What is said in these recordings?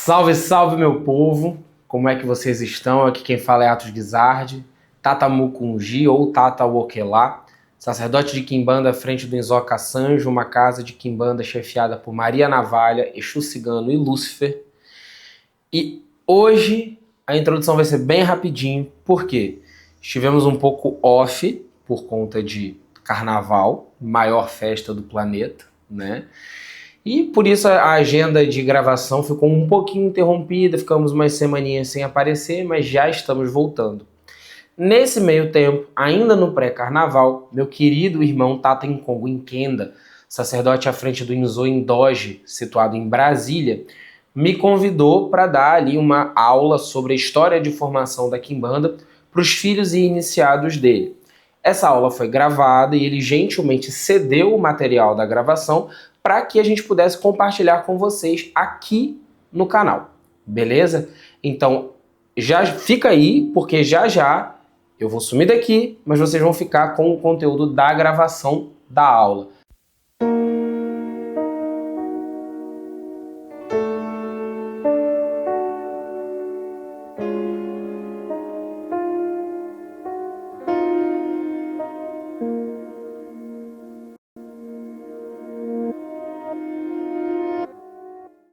Salve, salve, meu povo! Como é que vocês estão? Aqui quem fala é Atos Guizardi, Tata Mukunji ou Tata Wokelá, sacerdote de Quimbanda à frente do Inzoca Sanjo, uma casa de Quimbanda chefiada por Maria Navalha, Exu Cigano e Lúcifer. E hoje a introdução vai ser bem rapidinho, porque estivemos um pouco off por conta de Carnaval, maior festa do planeta, né? E por isso a agenda de gravação ficou um pouquinho interrompida, ficamos umas semaninhas sem aparecer, mas já estamos voltando. Nesse meio tempo, ainda no pré-carnaval, meu querido irmão Tata Nkongo Nkenda, sacerdote à frente do Inzo Indoge, situado em Brasília, me convidou para dar ali uma aula sobre a história de formação da Quimbanda para os filhos e iniciados dele. Essa aula foi gravada e ele gentilmente cedeu o material da gravação para que a gente pudesse compartilhar com vocês aqui no canal, beleza? Então, já fica aí, porque já eu vou sumir daqui, mas vocês vão ficar com o conteúdo da gravação da aula.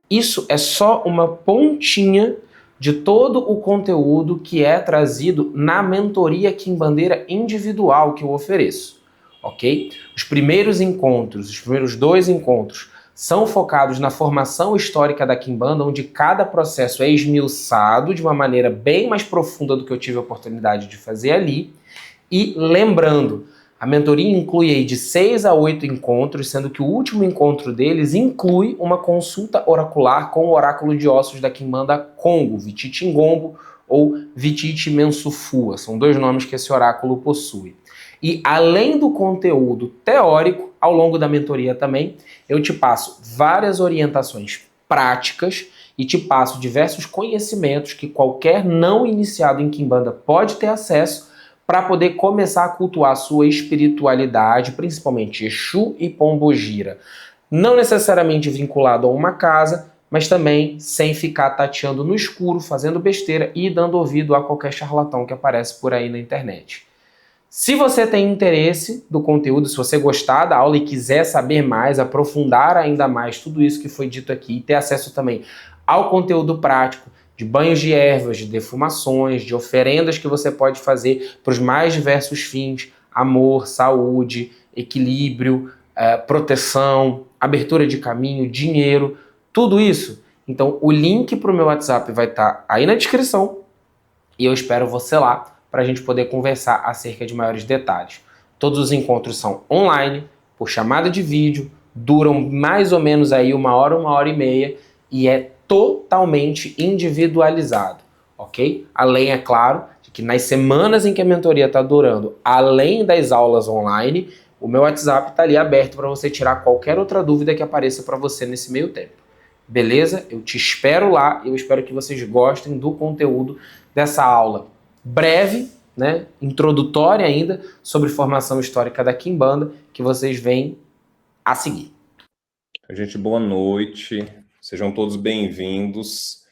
Isso é só uma pontinha de todo o conteúdo que é trazido na mentoria quimbandeira individual que eu ofereço, ok? Os primeiros encontros, os primeiros 2 encontros, são focados na formação histórica da Quimbanda, onde cada processo é esmiuçado de uma maneira bem mais profunda do que eu tive a oportunidade de fazer ali. E lembrando, a mentoria inclui aí de 6 a 8 encontros, sendo que o último encontro deles inclui uma consulta oracular com o oráculo de ossos da Quimbanda Congo, Vititi Ngombo ou Vititi Mensufua. São 2 nomes que esse oráculo possui. E além do conteúdo teórico, ao longo da mentoria também, eu te passo várias orientações práticas e te passo diversos conhecimentos que qualquer não iniciado em Quimbanda pode ter acesso para poder começar a cultuar a sua espiritualidade, principalmente Exu e Pombogira. Não necessariamente vinculado a uma casa, mas também sem ficar tateando no escuro, fazendo besteira e dando ouvido a qualquer charlatão que aparece por aí na internet. Se você tem interesse do conteúdo, se você gostar da aula e quiser saber mais, aprofundar ainda mais tudo isso que foi dito aqui e ter acesso também ao conteúdo prático, de banhos de ervas, de defumações, de oferendas que você pode fazer para os mais diversos fins, amor, saúde, equilíbrio, proteção, abertura de caminho, dinheiro, tudo isso. Então o link para o meu WhatsApp vai estar aí na descrição e eu espero você lá para a gente poder conversar acerca de maiores detalhes. Todos os encontros são online, por chamada de vídeo, duram mais ou menos aí 1 hora e meia e é totalmente individualizado, ok? Além, é claro, de que nas semanas em que a mentoria está durando, além das aulas online, o meu WhatsApp está ali aberto para você tirar qualquer outra dúvida que apareça para você nesse meio tempo. Beleza? Eu te espero lá e eu espero que vocês gostem do conteúdo dessa aula breve, né, introdutória ainda, sobre formação histórica da Quimbanda, que vocês veem a seguir. Gente, boa noite. Sejam todos bem-vindos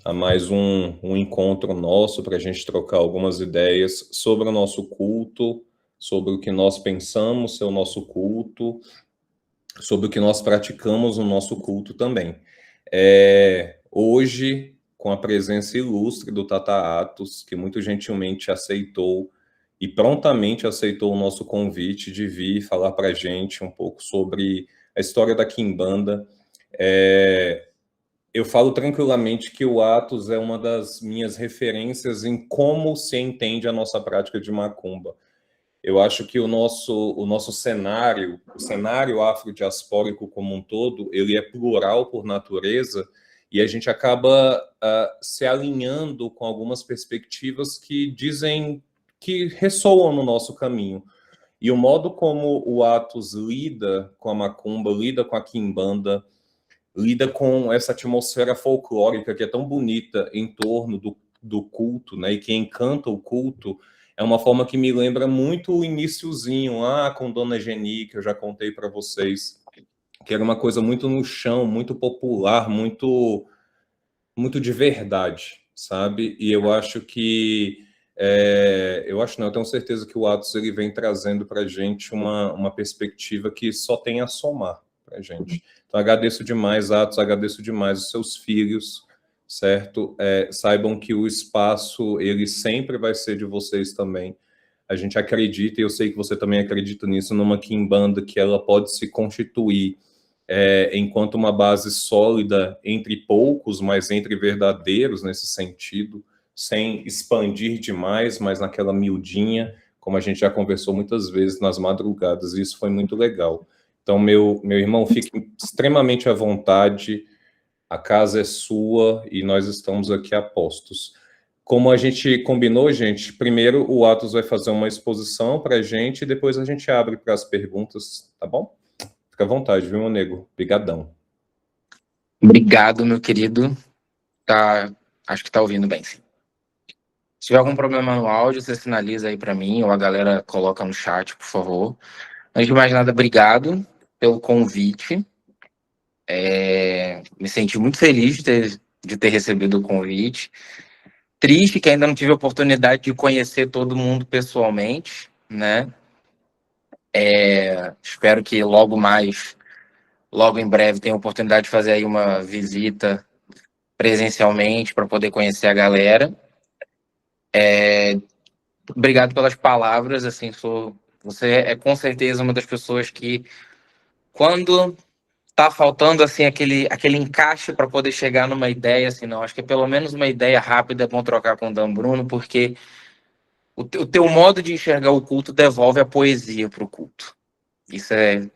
a mais um encontro nosso para a gente trocar algumas ideias sobre o nosso culto, sobre o que nós pensamos ser o nosso culto, sobre o que nós praticamos no nosso culto também. Hoje, com a presença ilustre do Tata Atos, que muito gentilmente aceitou e prontamente aceitou o nosso convite de vir falar para a gente um pouco sobre a história da Quimbanda. Eu falo tranquilamente que o Atos é uma das minhas referências em como se entende a nossa prática de macumba. Eu acho que o nosso cenário, o cenário afrodiaspórico como um todo, ele é plural por natureza e a gente acaba se alinhando com algumas perspectivas que dizem, que ressoam no nosso caminho. E o modo como o Atos lida com a macumba, lida com a quimbanda, lida com essa atmosfera folclórica que é tão bonita em torno do culto, né, e que encanta o culto, é uma forma que me lembra muito o iniciozinho lá com Dona Geni, que eu já contei para vocês, que era uma coisa muito no chão, muito popular, muito muito de verdade, sabe? E eu acho que eu acho não, eu tenho certeza que o Atos ele vem trazendo para a gente uma perspectiva que só tem a somar para a gente. Então agradeço demais, Atos, agradeço demais os seus filhos, certo? Saibam que o espaço ele sempre vai ser de vocês também. A gente acredita, e eu sei que você também acredita nisso, numa Kimbanda que ela pode se constituir enquanto uma base sólida entre poucos, mas entre verdadeiros nesse sentido, sem expandir demais, mas naquela miudinha, como a gente já conversou muitas vezes nas madrugadas, e isso foi muito legal. Então, meu irmão, fique extremamente à vontade, a casa é sua e nós estamos aqui a postos. Como a gente combinou, gente, primeiro o Atos vai fazer uma exposição para a gente e depois a gente abre para as perguntas, tá bom? Fica à vontade, viu, meu nego? Obrigadão. Obrigado, meu querido. Acho que tá ouvindo bem, sim. Se tiver algum problema no áudio, você sinaliza aí para mim ou a galera coloca no chat, por favor. Antes de mais nada, obrigado pelo convite. Me senti muito feliz de ter recebido o convite. Triste que ainda não tive a oportunidade de conhecer todo mundo pessoalmente, né? Espero que logo em breve, tenha a oportunidade de fazer aí uma visita presencialmente para poder conhecer a galera. Obrigado pelas palavras, assim, você é com certeza uma das pessoas que, quando tá faltando, assim, aquele encaixe para poder chegar numa ideia, assim, não, acho que pelo menos uma ideia rápida é bom trocar com o Dan Bruno, porque o teu modo de enxergar o culto devolve a poesia pro culto. Isso é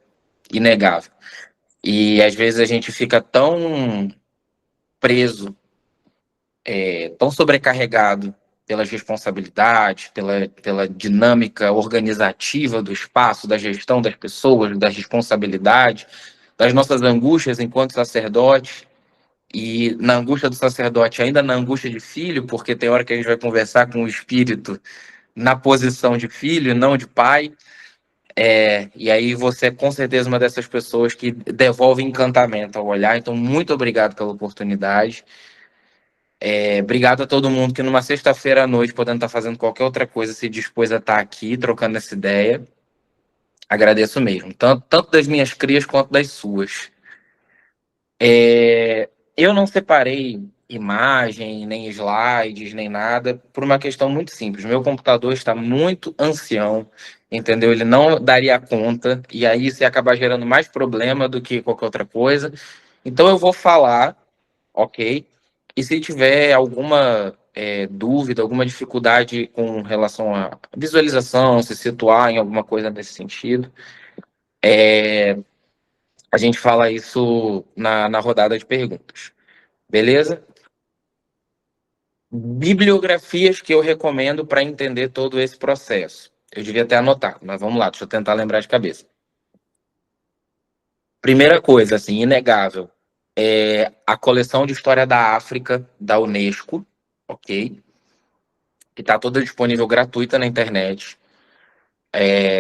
inegável. E às vezes a gente fica tão preso, tão sobrecarregado pelas responsabilidades, pela dinâmica organizativa do espaço, da gestão das pessoas, das responsabilidades, das nossas angústias enquanto sacerdote, e na angústia do sacerdote, ainda na angústia de filho, porque tem hora que a gente vai conversar com o espírito na posição de filho, não de pai, e aí você é com certeza uma dessas pessoas que devolve encantamento ao olhar. Então, muito obrigado pela oportunidade. Obrigado a todo mundo que numa sexta-feira à noite, podendo estar fazendo qualquer outra coisa, se dispôs a estar aqui trocando essa ideia. Agradeço mesmo, tanto das minhas crias quanto das suas. Eu não separei imagem, nem slides, nem nada, por uma questão muito simples. Meu computador está muito ancião, entendeu? Ele não daria conta, e aí isso ia acabar gerando mais problema do que qualquer outra coisa. Então eu vou falar, ok? E se tiver alguma dúvida, alguma dificuldade com relação à visualização, se situar em alguma coisa nesse sentido, a gente fala isso na rodada de perguntas. Beleza? Bibliografias que eu recomendo para entender todo esse processo. Eu devia ter anotado, mas vamos lá, deixa eu tentar lembrar de cabeça. Primeira coisa, assim, inegável, é a coleção de História da África da Unesco, ok? Que está toda disponível gratuita na internet.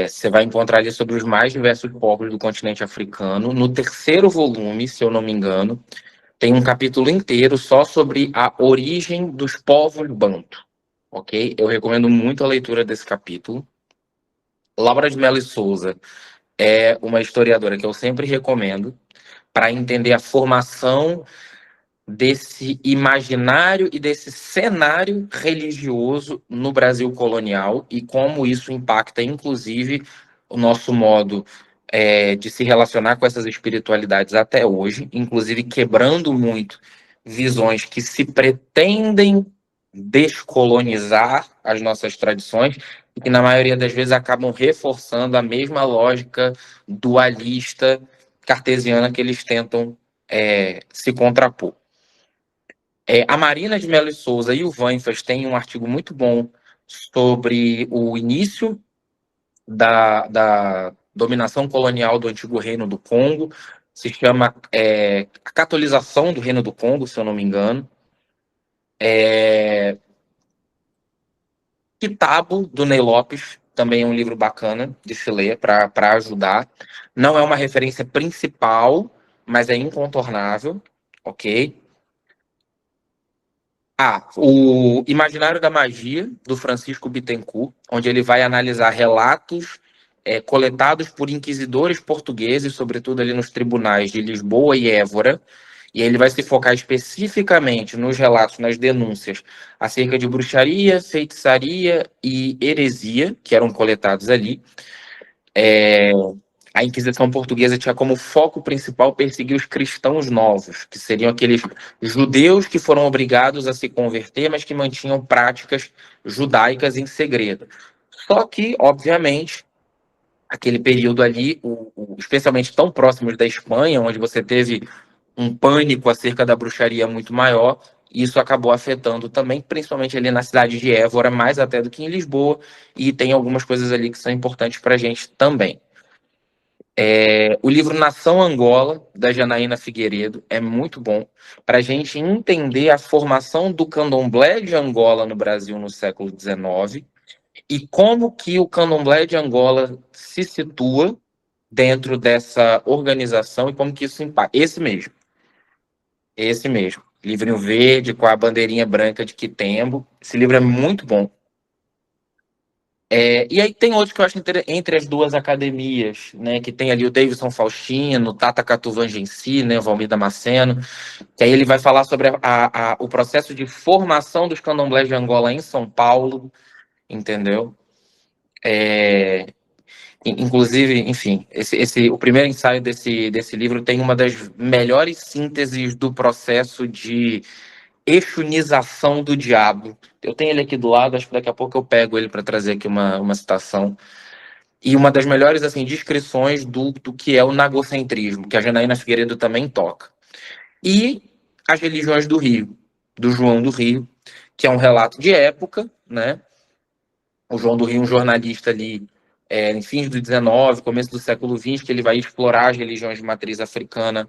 Você vai encontrar ali sobre os mais diversos povos do continente africano. No terceiro volume, se eu não me engano, tem um capítulo inteiro só sobre a origem dos povos banto, ok? Eu recomendo muito a leitura desse capítulo. Laura de Mello e Souza é uma historiadora que eu sempre recomendo para entender a formação desse imaginário e desse cenário religioso no Brasil colonial e como isso impacta, inclusive, o nosso modo de se relacionar com essas espiritualidades até hoje, inclusive quebrando muito visões que se pretendem descolonizar as nossas tradições e que, na maioria das vezes, acabam reforçando a mesma lógica dualista cartesiana que eles tentam se contrapor. A Marina de Mello e Souza e o Vanfas têm um artigo muito bom sobre o início da dominação colonial do antigo Reino do Congo. Se chama A Catolização do Reino do Congo, se eu não me engano. Kitabo, do Ney Lopes, também é um livro bacana de se ler para ajudar. Não é uma referência principal, mas é incontornável, ok? O Imaginário da Magia, do Francisco Bittencourt, onde ele vai analisar relatos coletados por inquisidores portugueses, sobretudo ali nos tribunais de Lisboa e Évora, e aí ele vai se focar especificamente nos relatos, nas denúncias acerca de bruxaria, feitiçaria e heresia, que eram coletados ali. A Inquisição Portuguesa tinha como foco principal perseguir os cristãos novos, que seriam aqueles judeus que foram obrigados a se converter, mas que mantinham práticas judaicas em segredo. Só que, obviamente, aquele período ali, especialmente tão próximos da Espanha, onde você teve um pânico acerca da bruxaria muito maior, isso acabou afetando também, principalmente ali na cidade de Évora, mais até do que em Lisboa, e tem algumas coisas ali que são importantes para a gente também. O livro Nação Angola, da Janaína Figueiredo, é muito bom para a gente entender a formação do candomblé de Angola no Brasil no século XIX e como que o candomblé de Angola se situa dentro dessa organização e como que isso impacta. Esse mesmo. Livrinho verde com a bandeirinha branca de Quitembo. Esse livro é muito bom. E aí tem outros que eu acho entre as duas academias, né? Que tem ali o Davidson Faustino, Tata Catuvangenci, né? O Valmir Damasceno, que aí ele vai falar sobre o processo de formação dos candomblés de Angola em São Paulo, entendeu? Inclusive, enfim, o primeiro ensaio desse livro tem uma das melhores sínteses do processo de exunização do diabo. Eu tenho ele aqui do lado, acho que daqui a pouco eu pego ele para trazer aqui uma citação. E uma das melhores assim, descrições do que é o nagocentrismo, que a Janaína Figueiredo também toca. E as religiões do Rio, do João do Rio, que é um relato de época, né? O João do Rio, um jornalista ali em fins do XIX, começo do século XX, que ele vai explorar as religiões de matriz africana,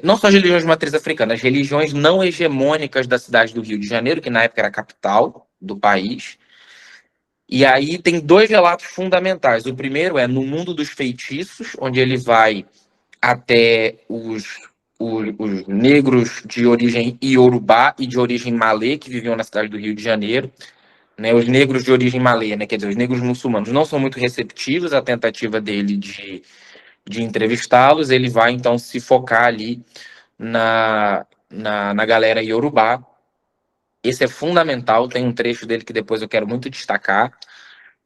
não só as religiões de matriz africana, as religiões não hegemônicas da cidade do Rio de Janeiro, que na época era a capital do país. E aí tem dois relatos fundamentais. O primeiro é no mundo dos feitiços, onde ele vai até os negros de origem iorubá e de origem malê, que viviam na cidade do Rio de Janeiro. Né, os negros de origem malê, né, quer dizer, os negros muçulmanos, não são muito receptivos à tentativa dele de entrevistá-los. Ele vai, então, se focar ali na galera iorubá. Esse é fundamental, tem um trecho dele que depois eu quero muito destacar.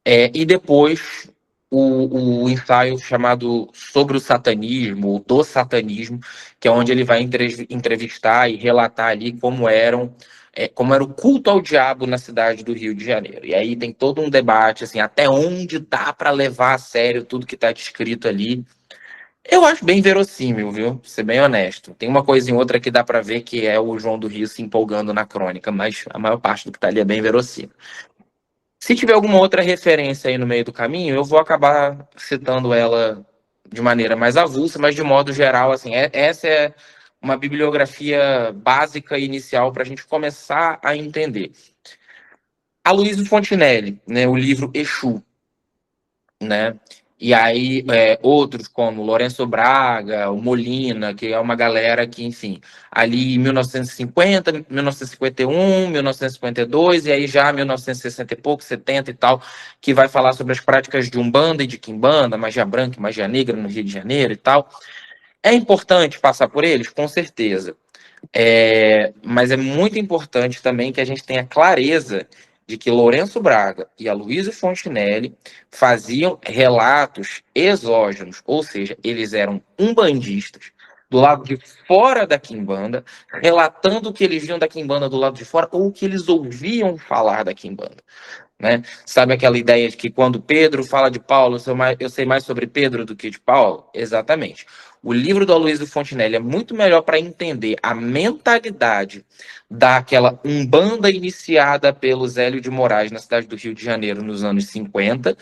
E depois o ensaio chamado Sobre o Satanismo, ou do Satanismo, que é onde ele vai entrevistar e relatar ali como era o culto ao diabo na cidade do Rio de Janeiro. E aí tem todo um debate, assim, até onde dá para levar a sério tudo que está descrito ali. Eu acho bem verossímil, viu? Pra ser bem honesto. Tem uma coisa em outra que dá para ver que é o João do Rio se empolgando na crônica, mas a maior parte do que tá ali é bem verossímil. Se tiver alguma outra referência aí no meio do caminho, eu vou acabar citando ela de maneira mais avulsa, mas de modo geral, assim, essa é uma bibliografia básica e inicial para a gente começar a entender. Aloysio Fontinelli, né, o livro Exu, né? E aí outros como Lourenço Braga, o Molina, que é uma galera que, enfim, ali em 1950, 1951, 1952, e aí já 1960 e pouco, 70 e tal, que vai falar sobre as práticas de Umbanda e de Quimbanda, magia branca e magia negra no Rio de Janeiro e tal. É importante passar por eles? Com certeza. Mas é muito importante também que a gente tenha clareza de que Lourenço Braga e Aloysio Fontinelli faziam relatos exógenos, ou seja, eles eram umbandistas do lado de fora da quimbanda, relatando o que eles viam da quimbanda do lado de fora ou o que eles ouviam falar da quimbanda. Né? Sabe aquela ideia de que quando Pedro fala de Paulo, eu sei mais sobre Pedro do que de Paulo? Exatamente. O livro do Aloysio Fontinelli é muito melhor para entender a mentalidade daquela umbanda iniciada pelo Zélio de Moraes na cidade do Rio de Janeiro nos anos 50,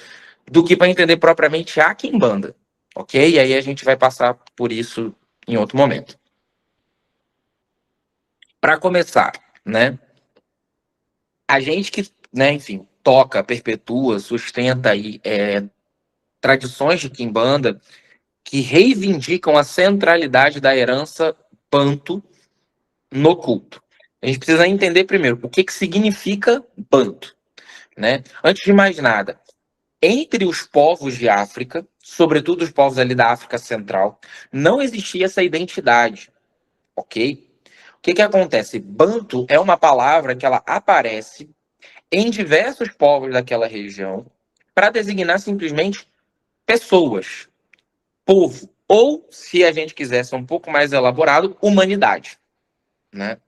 do que para entender propriamente a quimbanda, ok? E aí a gente vai passar por isso em outro momento. Para começar, né? A gente que, né, enfim, toca, perpetua, sustenta aí tradições de quimbanda que reivindicam a centralidade da herança banto no culto. a gente precisa entender primeiro o que significa Banto, né? Antes de mais nada, entre os povos de África, sobretudo os povos ali da África Central, não existia essa identidade, ok? O que acontece? Banto é uma palavra que ela aparece em diversos povos daquela região para designar simplesmente pessoas, povo, ou, se a gente quiser ser um pouco mais elaborado, humanidade, né?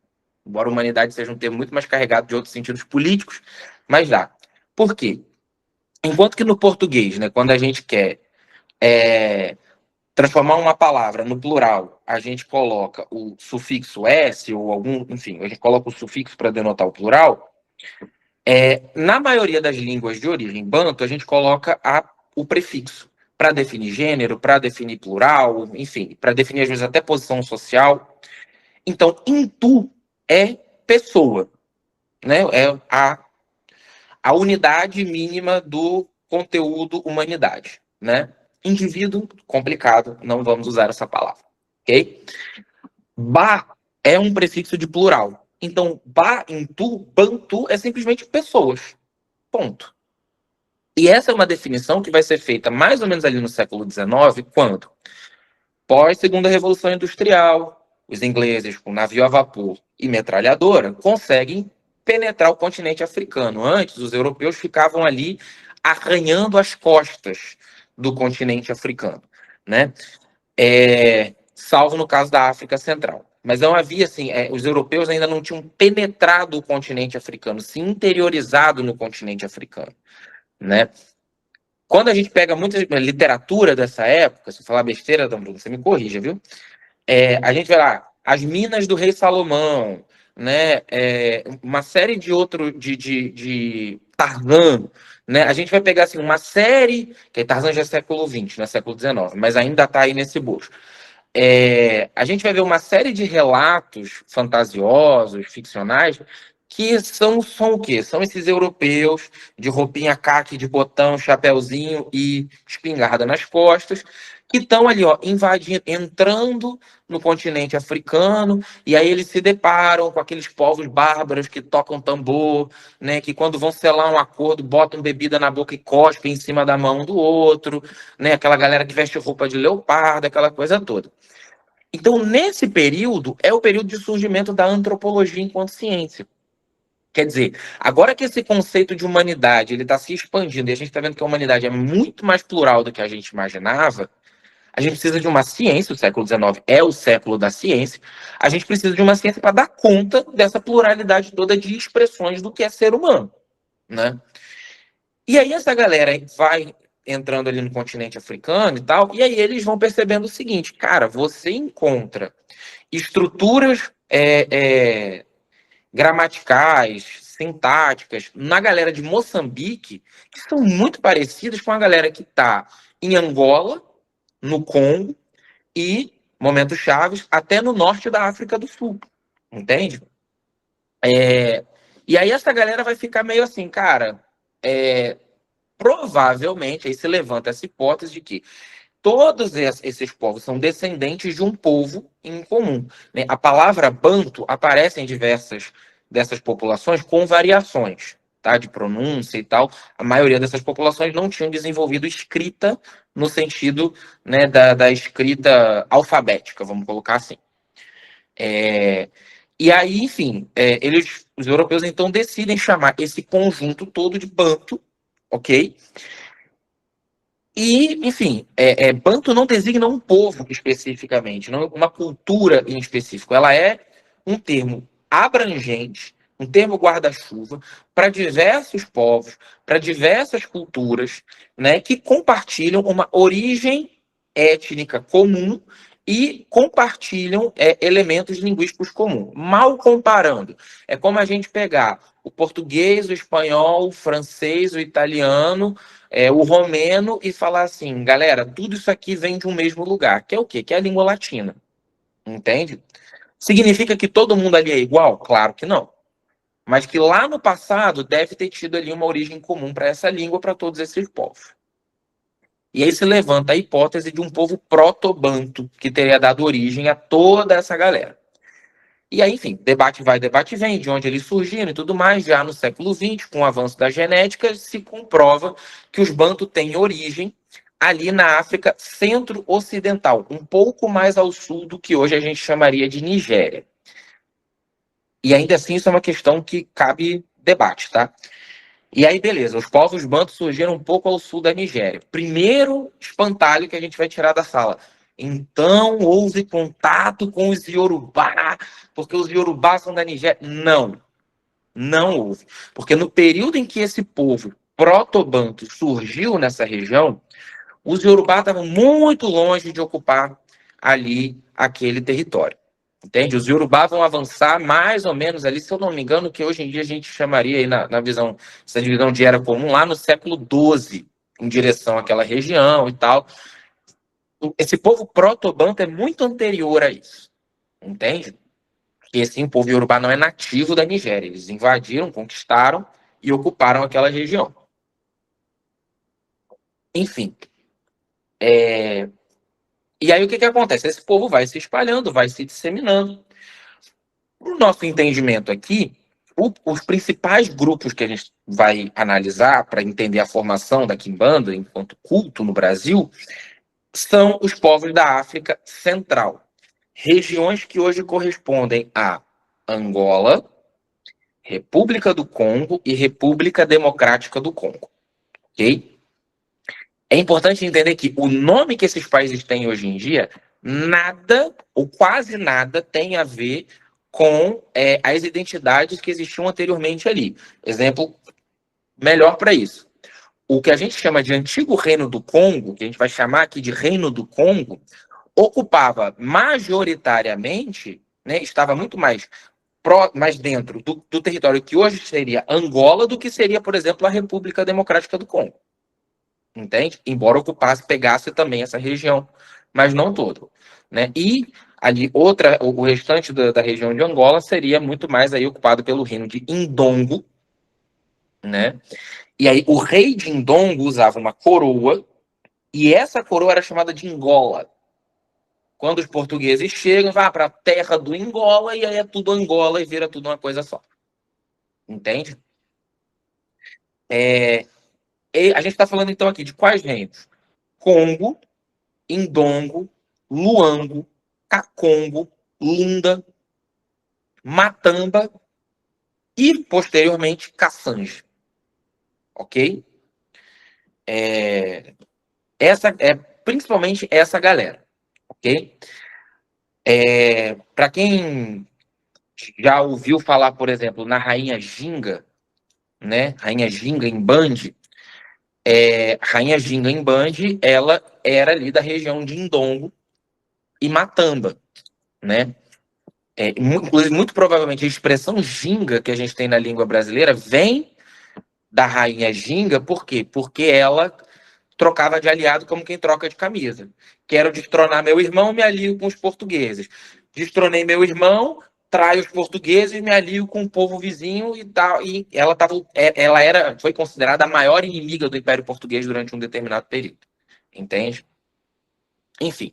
Embora humanidade seja um termo muito mais carregado de outros sentidos políticos, mas dá. Por quê? Enquanto que no português, né, quando a gente quer transformar uma palavra no plural, a gente coloca o sufixo s ou algum, enfim, a gente coloca o sufixo para denotar o plural. Na maioria das línguas de origem banto, a gente coloca o prefixo para definir gênero, para definir plural, enfim, para definir às vezes até posição social. Então, intu é pessoa, né? É a unidade mínima do conteúdo humanidade, né? Indivíduo, complicado, não vamos usar essa palavra, ok? Ba é um prefixo de plural. Então, intu, bantu é simplesmente pessoas, ponto. E essa é uma definição que vai ser feita mais ou menos ali no século XIX, quando, pós Segunda Revolução Industrial, os ingleses com navio a vapor e metralhadora conseguem penetrar o continente africano. Antes, os europeus ficavam ali arranhando as costas do continente africano, né? Salvo no caso da África Central. Mas não havia, assim, os europeus ainda não tinham penetrado o continente africano, se interiorizado no continente africano, né? Quando a gente pega muita literatura dessa época, se eu falar besteira, Bruno, você me corrija, viu? A gente vê lá as Minas do Rei Salomão, né? Uma série de outros de Tarzan, né? A gente vai pegar assim uma série que Tarzan já é século XX, não é século XIX, mas ainda está aí nesse bojo. A gente vai ver uma série de relatos fantasiosos, ficcionais, que são o quê? São esses europeus de roupinha caqui, de botão, chapéuzinho e espingarda nas costas, que estão ali, ó, invadindo, entrando no continente africano, e aí eles se deparam com aqueles povos bárbaros que tocam tambor, né, que quando vão selar um acordo, botam bebida na boca e cospem em cima da mão do outro, né, aquela galera que veste roupa de leopardo, aquela coisa toda. Então, nesse período, é o período de surgimento da antropologia enquanto ciência. Quer dizer, agora que esse conceito de humanidade ele está se expandindo e a gente está vendo que a humanidade é muito mais plural do que a gente imaginava, a gente precisa de uma ciência, o século XIX é o século da ciência, a gente precisa de uma ciência para dar conta dessa pluralidade toda de expressões do que é ser humano, né? E aí essa galera vai entrando ali no continente africano e tal, e aí eles vão percebendo o seguinte, cara, você encontra estruturas gramaticais, sintáticas, na galera de Moçambique, que são muito parecidas com a galera que está em Angola, no Congo e, momentos chaves, até no norte da África do Sul, entende? E aí essa galera vai ficar meio assim, cara, provavelmente, aí se levanta essa hipótese de que todos esses povos são descendentes de um povo em comum, né? A palavra banto aparece em diversas dessas populações com variações, tá? De pronúncia e tal. A maioria dessas populações não tinham desenvolvido escrita no sentido, né, da escrita alfabética, vamos colocar assim. E aí, enfim, os europeus então decidem chamar esse conjunto todo de banto, ok? E, enfim, Banto não designa um povo especificamente, não uma cultura em específico. Ela é um termo abrangente, um termo guarda-chuva para diversos povos, para diversas culturas, né, que compartilham uma origem étnica comum e compartilham elementos linguísticos comuns. Mal comparando, é como a gente pegar o português, o espanhol, o francês, o italiano, o romeno e falar assim, galera, tudo isso aqui vem de um mesmo lugar, que é o quê? Que é a língua latina, entende? Significa que todo mundo ali é igual? Claro que não. Mas que lá no passado deve ter tido ali uma origem comum para essa língua, para todos esses povos. E aí se levanta a hipótese de um povo proto-banto, que teria dado origem a toda essa galera. E aí, enfim, debate vai, debate vem, de onde eles surgiram e tudo mais. Já no século XX, com o avanço da genética, se comprova que os Bantu têm origem ali na África centro-ocidental, um pouco mais ao sul do que hoje a gente chamaria de Nigéria. E ainda assim, isso é uma questão que cabe debate, tá? E aí, beleza, os povos Bantu surgiram um pouco ao sul da Nigéria. Primeiro espantalho que a gente vai tirar da sala. Então, houve contato com os Yorubá, porque os Yorubá são da Nigéria. Não, não houve. Porque no período em que esse povo proto-banto surgiu nessa região, os Yorubá estavam muito longe de ocupar ali aquele território. Entende? Os Yorubá vão avançar mais ou menos ali, se eu não me engano, que hoje em dia a gente chamaria aí na visão, essa divisão de era comum, lá no século XII, em direção àquela região e tal. Esse povo proto-banto é muito anterior a isso. Entende? E assim, o povo Yorubá não é nativo da Nigéria. Eles invadiram, conquistaram e ocuparam aquela região. Enfim. E aí o que acontece? Esse povo vai se espalhando, vai se disseminando. O nosso entendimento aqui, os principais grupos que a gente vai analisar para entender a formação da Quimbanda enquanto culto no Brasil são os povos da África Central. Regiões que hoje correspondem a Angola, República do Congo e República Democrática do Congo. Ok? É importante entender que o nome que esses países têm hoje em dia, nada ou quase nada tem a ver com as identidades que existiam anteriormente ali. Exemplo melhor para isso. O que a gente chama de Antigo Reino do Congo, que a gente vai chamar aqui de Reino do Congo, ocupava majoritariamente, né, estava muito mais dentro do território que hoje seria Angola do que seria, por exemplo, a República Democrática do Congo. Entende? Embora ocupasse, pegasse também essa região, mas não todo, né? E ali o restante da região de Angola seria muito mais aí ocupado pelo reino de Indongo, né? E aí o rei de Indongo usava uma coroa e essa coroa era chamada de Ingola. Quando os portugueses chegam, vai para a terra do Ingola e aí é tudo Angola e vira tudo uma coisa só. Entende? A gente está falando então aqui de quais reinos? Congo, Indongo, Luango, Kacongo, Lunda, Matamba e, posteriormente, Kassange. Ok? Principalmente essa galera. Ok? Para quem já ouviu falar, por exemplo, na Rainha Ginga, né? Rainha Ginga em Bande, Rainha Ginga em Bande, ela era ali da região de Indongo e Matamba, né? Inclusive, muito provavelmente, a expressão ginga que a gente tem na língua brasileira vem da rainha Ginga, por quê? Porque ela trocava de aliado como quem troca de camisa. Quero destronar meu irmão, me alio com os portugueses. Destronei meu irmão, traio os portugueses, me alio com o povo vizinho e tal. E ela foi considerada a maior inimiga do Império Português durante um determinado período. Entende? Enfim.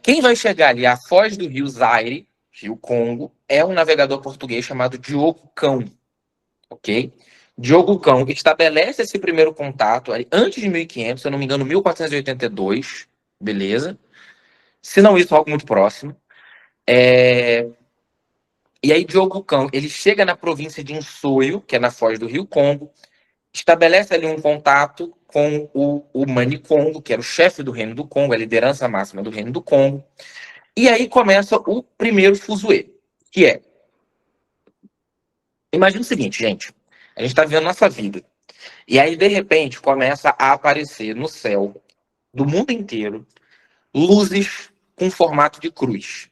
Quem vai chegar ali à foz do rio Zaire, rio Congo, é um navegador português chamado Diogo Cão, ok? Diogo Cão estabelece esse primeiro contato ali, antes de 1500, se eu não me engano, 1482, beleza? Se não isso, algo muito próximo. E aí Diogo Cão, ele chega na província de Insoio, que é na foz do rio Congo, estabelece ali um contato com o Mani Congo, que era o chefe do Reino do Congo, a liderança máxima do Reino do Congo. E aí começa o primeiro fuzuê, que é... Imagina o seguinte, gente. A gente está vivendo nossa vida. E aí, de repente, começa a aparecer no céu do mundo inteiro luzes com formato de cruz.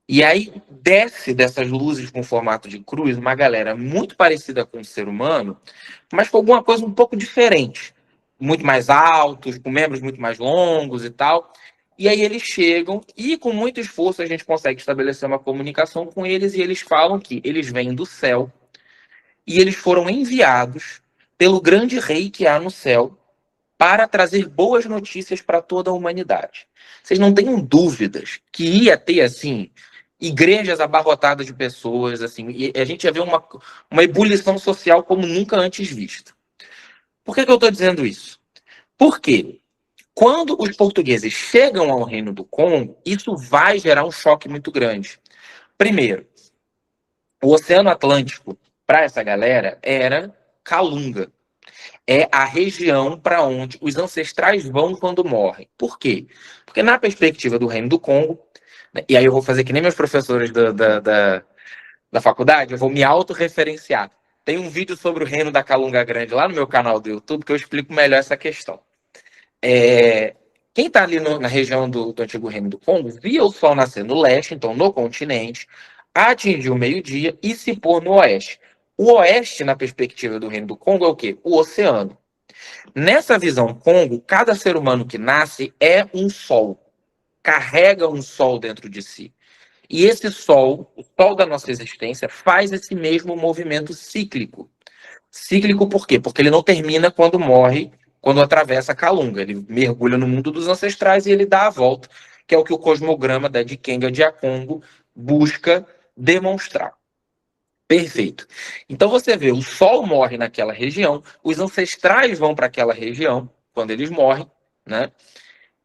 E aí desce dessas luzes com formato de cruz uma galera muito parecida com o ser humano, mas com alguma coisa um pouco diferente. Muito mais altos, com membros muito mais longos e tal. E aí eles chegam e com muito esforço a gente consegue estabelecer uma comunicação com eles e eles falam que eles vêm do céu e eles foram enviados pelo grande rei que há no céu para trazer boas notícias para toda a humanidade. Vocês não tenham dúvidas que ia ter, assim, igrejas abarrotadas de pessoas, assim, e a gente ia ver uma ebulição social como nunca antes vista. Por que eu estou dizendo isso? Porque quando os portugueses chegam ao Reino do Congo, isso vai gerar um choque muito grande. Primeiro, o Oceano Atlântico, para essa galera, era Calunga. É a região para onde os ancestrais vão quando morrem. Por quê? Porque na perspectiva do Reino do Congo, né, e aí eu vou fazer que nem meus professores da faculdade, eu vou me autorreferenciar. Tem um vídeo sobre o Reino da Calunga Grande lá no meu canal do YouTube que eu explico melhor essa questão. Quem está ali na região do antigo Reino do Congo via o sol nascer no leste, então no continente, atingir o meio-dia e se pôr no oeste. O oeste, na perspectiva do Reino do Congo, é o quê? O oceano. Nessa visão Congo, cada ser humano que nasce é um sol, carrega um sol dentro de si. E esse sol, o sol da nossa existência, faz esse mesmo movimento cíclico. Cíclico por quê? Porque ele não termina quando morre, quando atravessa a Calunga. Ele mergulha no mundo dos ancestrais e ele dá a volta, que é o que o cosmograma da Dikenga de Akongo busca demonstrar. Perfeito. Então você vê, o Sol morre naquela região, os ancestrais vão para aquela região, quando eles morrem, né?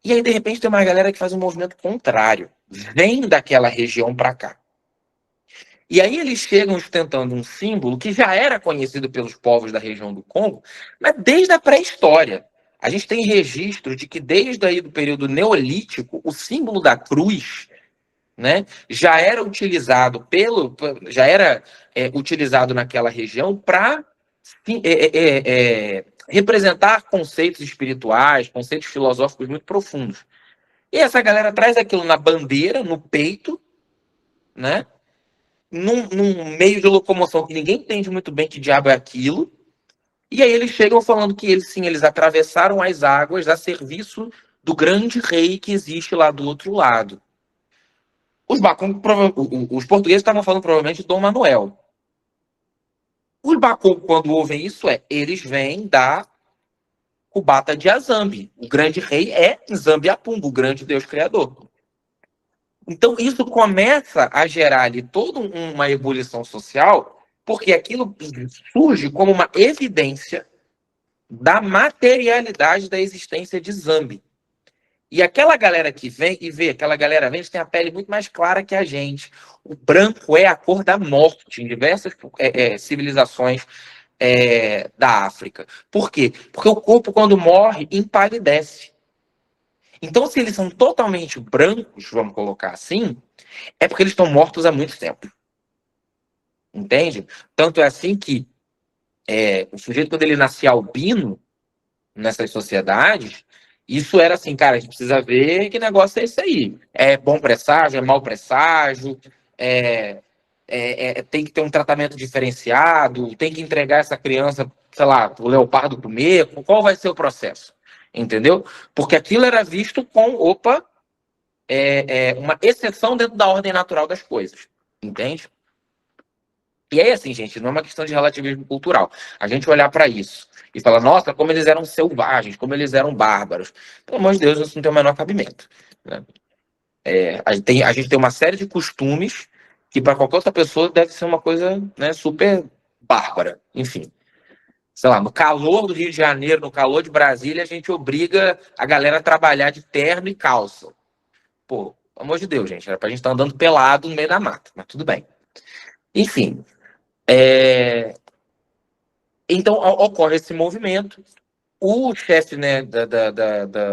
E aí, de repente, tem uma galera que faz um movimento contrário. Vem daquela região para cá. E aí eles chegam ostentando um símbolo que já era conhecido pelos povos da região do Congo, mas desde a pré-história. A gente tem registro de que desde aí do período neolítico, o símbolo da cruz, né, já era utilizado utilizado naquela região para representar conceitos espirituais, conceitos filosóficos muito profundos. E essa galera traz aquilo na bandeira, no peito, né, num meio de locomoção que ninguém entende muito bem que diabo é aquilo. E aí eles chegam falando que eles atravessaram as águas a serviço do grande rei que existe lá do outro lado. Os portugueses estavam falando provavelmente de Dom Manuel. Os Bakongo, quando ouvem isso, eles vêm da Cubata de Azambi. O grande rei é Nzambi Apungo, o grande Deus criador. Então, isso começa a gerar ali toda uma ebulição social, porque aquilo surge como uma evidência da materialidade da existência de Zambi. E aquela galera que vem e vê, aquela galera vem, tem a pele muito mais clara que a gente. O branco é a cor da morte em diversas civilizações da África. Por quê? Porque o corpo, quando morre, empalidece. Então, se eles são totalmente brancos, vamos colocar assim, é porque eles estão mortos há muito tempo. Entende? Tanto é assim que o sujeito, quando ele nascia albino, nessas sociedades, isso era assim, cara, a gente precisa ver que negócio é esse aí. É bom presságio, é mau presságio, tem que ter um tratamento diferenciado, tem que entregar essa criança, sei lá, o leopardo comer, qual vai ser o processo? Entendeu? Porque aquilo era visto com, uma exceção dentro da ordem natural das coisas. Entende? E aí, assim, gente, não é uma questão de relativismo cultural. A gente olhar para isso e falar, nossa, como eles eram selvagens, como eles eram bárbaros. Pelo amor de Deus, isso não tem o menor cabimento. Né? A gente tem uma série de costumes que para qualquer outra pessoa deve ser uma coisa, né, super bárbara. Enfim, sei lá, no calor do Rio de Janeiro, no calor de Brasília, a gente obriga a galera a trabalhar de terno e calça. Pô, pelo amor de Deus, gente, era pra gente estar andando pelado no meio da mata, mas tudo bem. Enfim, então ocorre esse movimento. O chefe, né,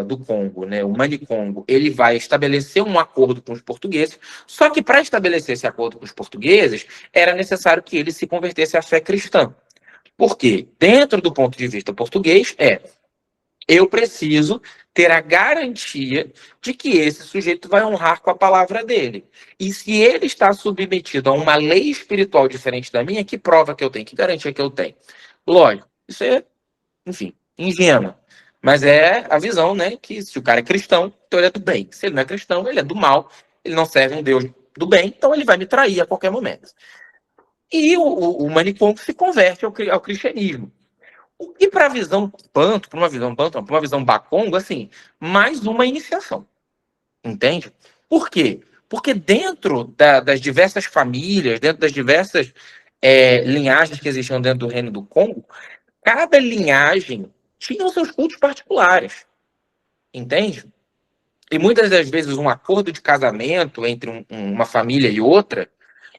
do Congo, né, o Mani Congo, ele vai estabelecer um acordo com os portugueses, só que para estabelecer esse acordo com os portugueses, era necessário que ele se convertesse à fé cristã. Por quê? Dentro do ponto de vista português, eu preciso ter a garantia de que esse sujeito vai honrar com a palavra dele. E se ele está submetido a uma lei espiritual diferente da minha, que prova que eu tenho? Que garantia que eu tenho? Lógico, isso é, enfim, ingênuo. Mas é a visão, né, que se o cara é cristão, então ele é do bem. Se ele não é cristão, ele é do mal. Ele não serve um Deus do bem, então ele vai me trair a qualquer momento. E o Mani Congo se converte ao cristianismo. E para a visão Banto, para uma visão Bakongo, assim, mais uma iniciação. Entende? Por quê? Porque dentro das diversas famílias, dentro das diversas linhagens que existiam dentro do Reino do Congo, cada linhagem tinha os seus cultos particulares, entende? E muitas das vezes um acordo de casamento entre uma família e outra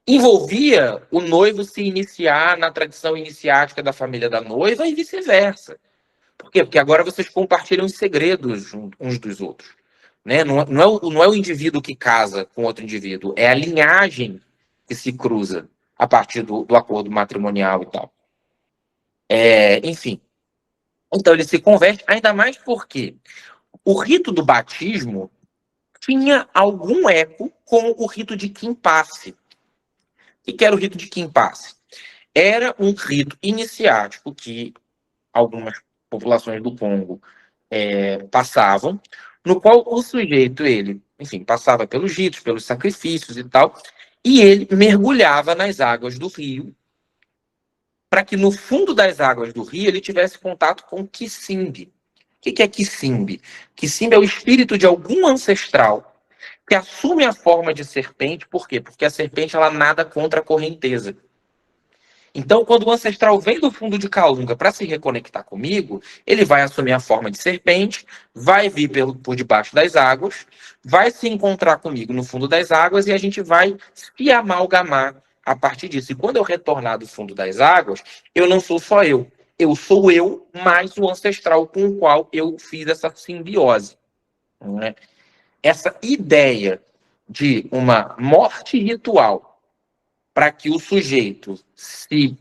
envolvia o noivo se iniciar na tradição iniciática da família da noiva e vice-versa. Por quê? Porque agora vocês compartilham os segredos uns dos outros. Né? Não é o indivíduo que casa com outro indivíduo, é a linhagem que se cruza a partir do acordo matrimonial e tal. Enfim. Então ele se converte, ainda mais porque o rito do batismo tinha algum eco com o rito de Kimpasse. O que era o rito de Kimpasse? Era um rito iniciático que algumas populações do Congo passavam, no qual o sujeito, ele, enfim, passava pelos ritos, pelos sacrifícios e tal, e ele mergulhava nas águas do rio, para que no fundo das águas do rio ele tivesse contato com Kisimbi. O que é Kisimbi? Kisimbi é o espírito de algum ancestral que assume a forma de serpente. Por quê? Porque a serpente ela nada contra a correnteza. Então, quando o ancestral vem do fundo de Calunga para se reconectar comigo, ele vai assumir a forma de serpente, vai vir por debaixo das águas, vai se encontrar comigo no fundo das águas e a gente vai se amalgamar a partir disso. E quando eu retornar do fundo das águas, eu não sou só eu. Eu sou eu mais o ancestral com o qual eu fiz essa simbiose. Né? Essa ideia de uma morte ritual para que o sujeito se